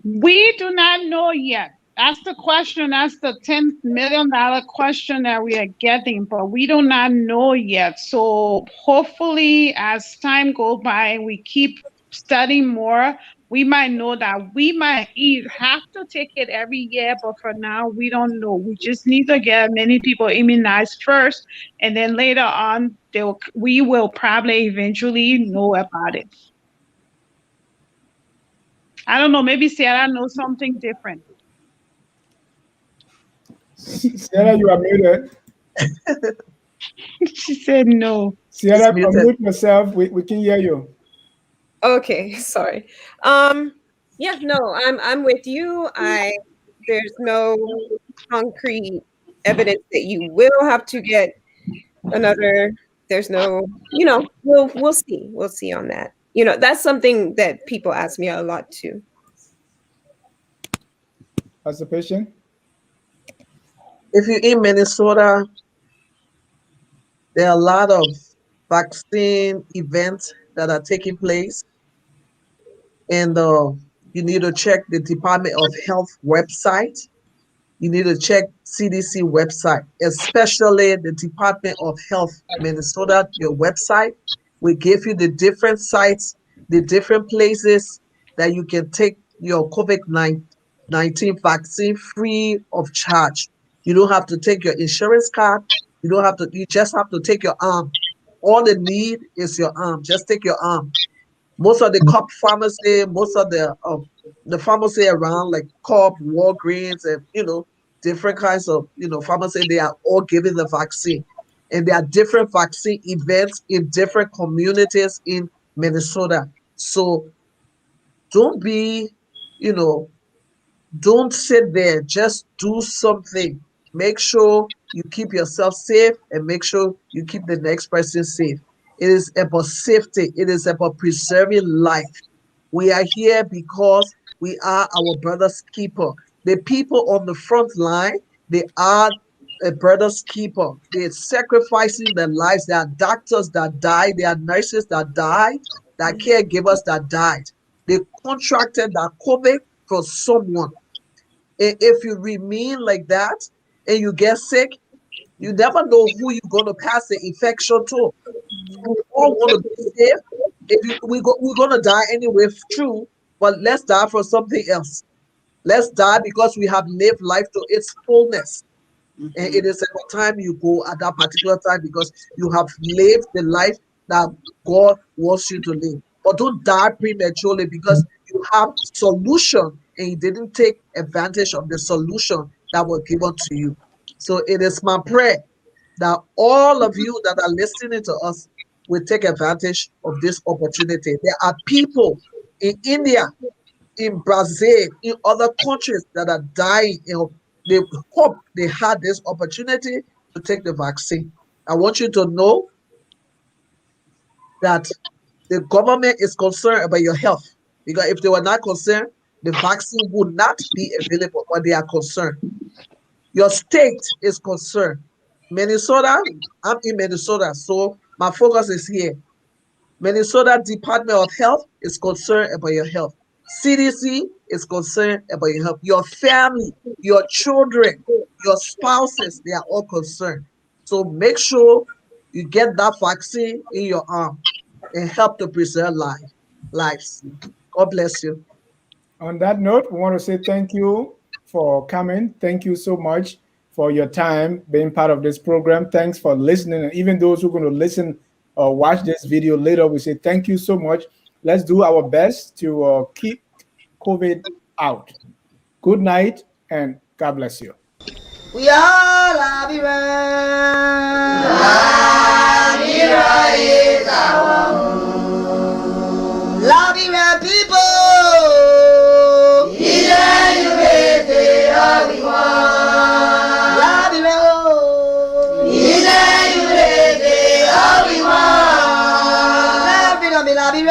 We do not know yet. That's the question. That's the $10 million question that we are getting, but we do not know yet. So hopefully as time goes by, we keep studying more, we might know that we might have to take it every year, but for now, we don't know. We just need to get many people immunized first, and then later on, we will probably eventually know about it. I don't know, maybe Sarah knows something different. Sarah, you are muted. She said no. Sarah, unmute yourself. We can hear you. Okay, sorry. Yeah, no, I'm with you. There's no concrete evidence that you will have to get another. There's no, we'll see. We'll see on that. That's something that people ask me a lot too. As a patient? If you're in Minnesota, there are a lot of vaccine events that are taking place, and you need to check the Department of Health website. You need to check CDC website, especially the Department of Health Minnesota, your website. We give you the different sites, the different places that you can take your COVID-19 vaccine free of charge. You don't have to take your insurance card. You just have to take your arm. All they need is your arm. Just take your arm. Most of the Coop pharmacy, most of the pharmacy around like Coop, Walgreens, and different kinds of pharmacy, they are all giving the vaccine, and there are different vaccine events in different communities in Minnesota. So don't be, you know, don't sit there. Just do something. Make sure you keep yourself safe and make sure you keep the next person safe. It is about safety. It is about preserving life. We are here because we are our brother's keeper. The people on the front line, they are a brother's keeper. They're sacrificing their lives. There are doctors that died. There are nurses that died. There are caregivers that died. They contracted that COVID for someone. If you remain like that and you get sick, you never know who you're going to pass the infection to. We all want to be safe. We're going to die anyway, true, but let's die for something else. Let's die because we have lived life to its fullness. And it is a time you go at that particular time because you have lived the life that God wants you to live. But don't die prematurely because you have solution and you didn't take advantage of the solution that was given to you. So it is my prayer that all of you that are listening to us will take advantage of this opportunity. There are people in India, in Brazil, in other countries that are dying. They hope they had this opportunity to take the vaccine. I want you to know that the government is concerned about your health, because if they were not concerned, the vaccine would not be available, but they are concerned. Your state is concerned. Minnesota, I'm in Minnesota, so my focus is here. Minnesota Department of Health is concerned about your health. CDC is concerned about your health. Your family, your children, your spouses, they are all concerned. So make sure you get that vaccine in your arm and help to preserve lives. God bless you. On that note, we want to say thank you for coming. Thank you so much for your time being part of this program. Thanks for listening. And even those who are going to listen or watch this video later, we say thank you so much. Let's do our best to keep COVID out. Good night and God bless you. We all love you. Is our home. Love you, people. Love you,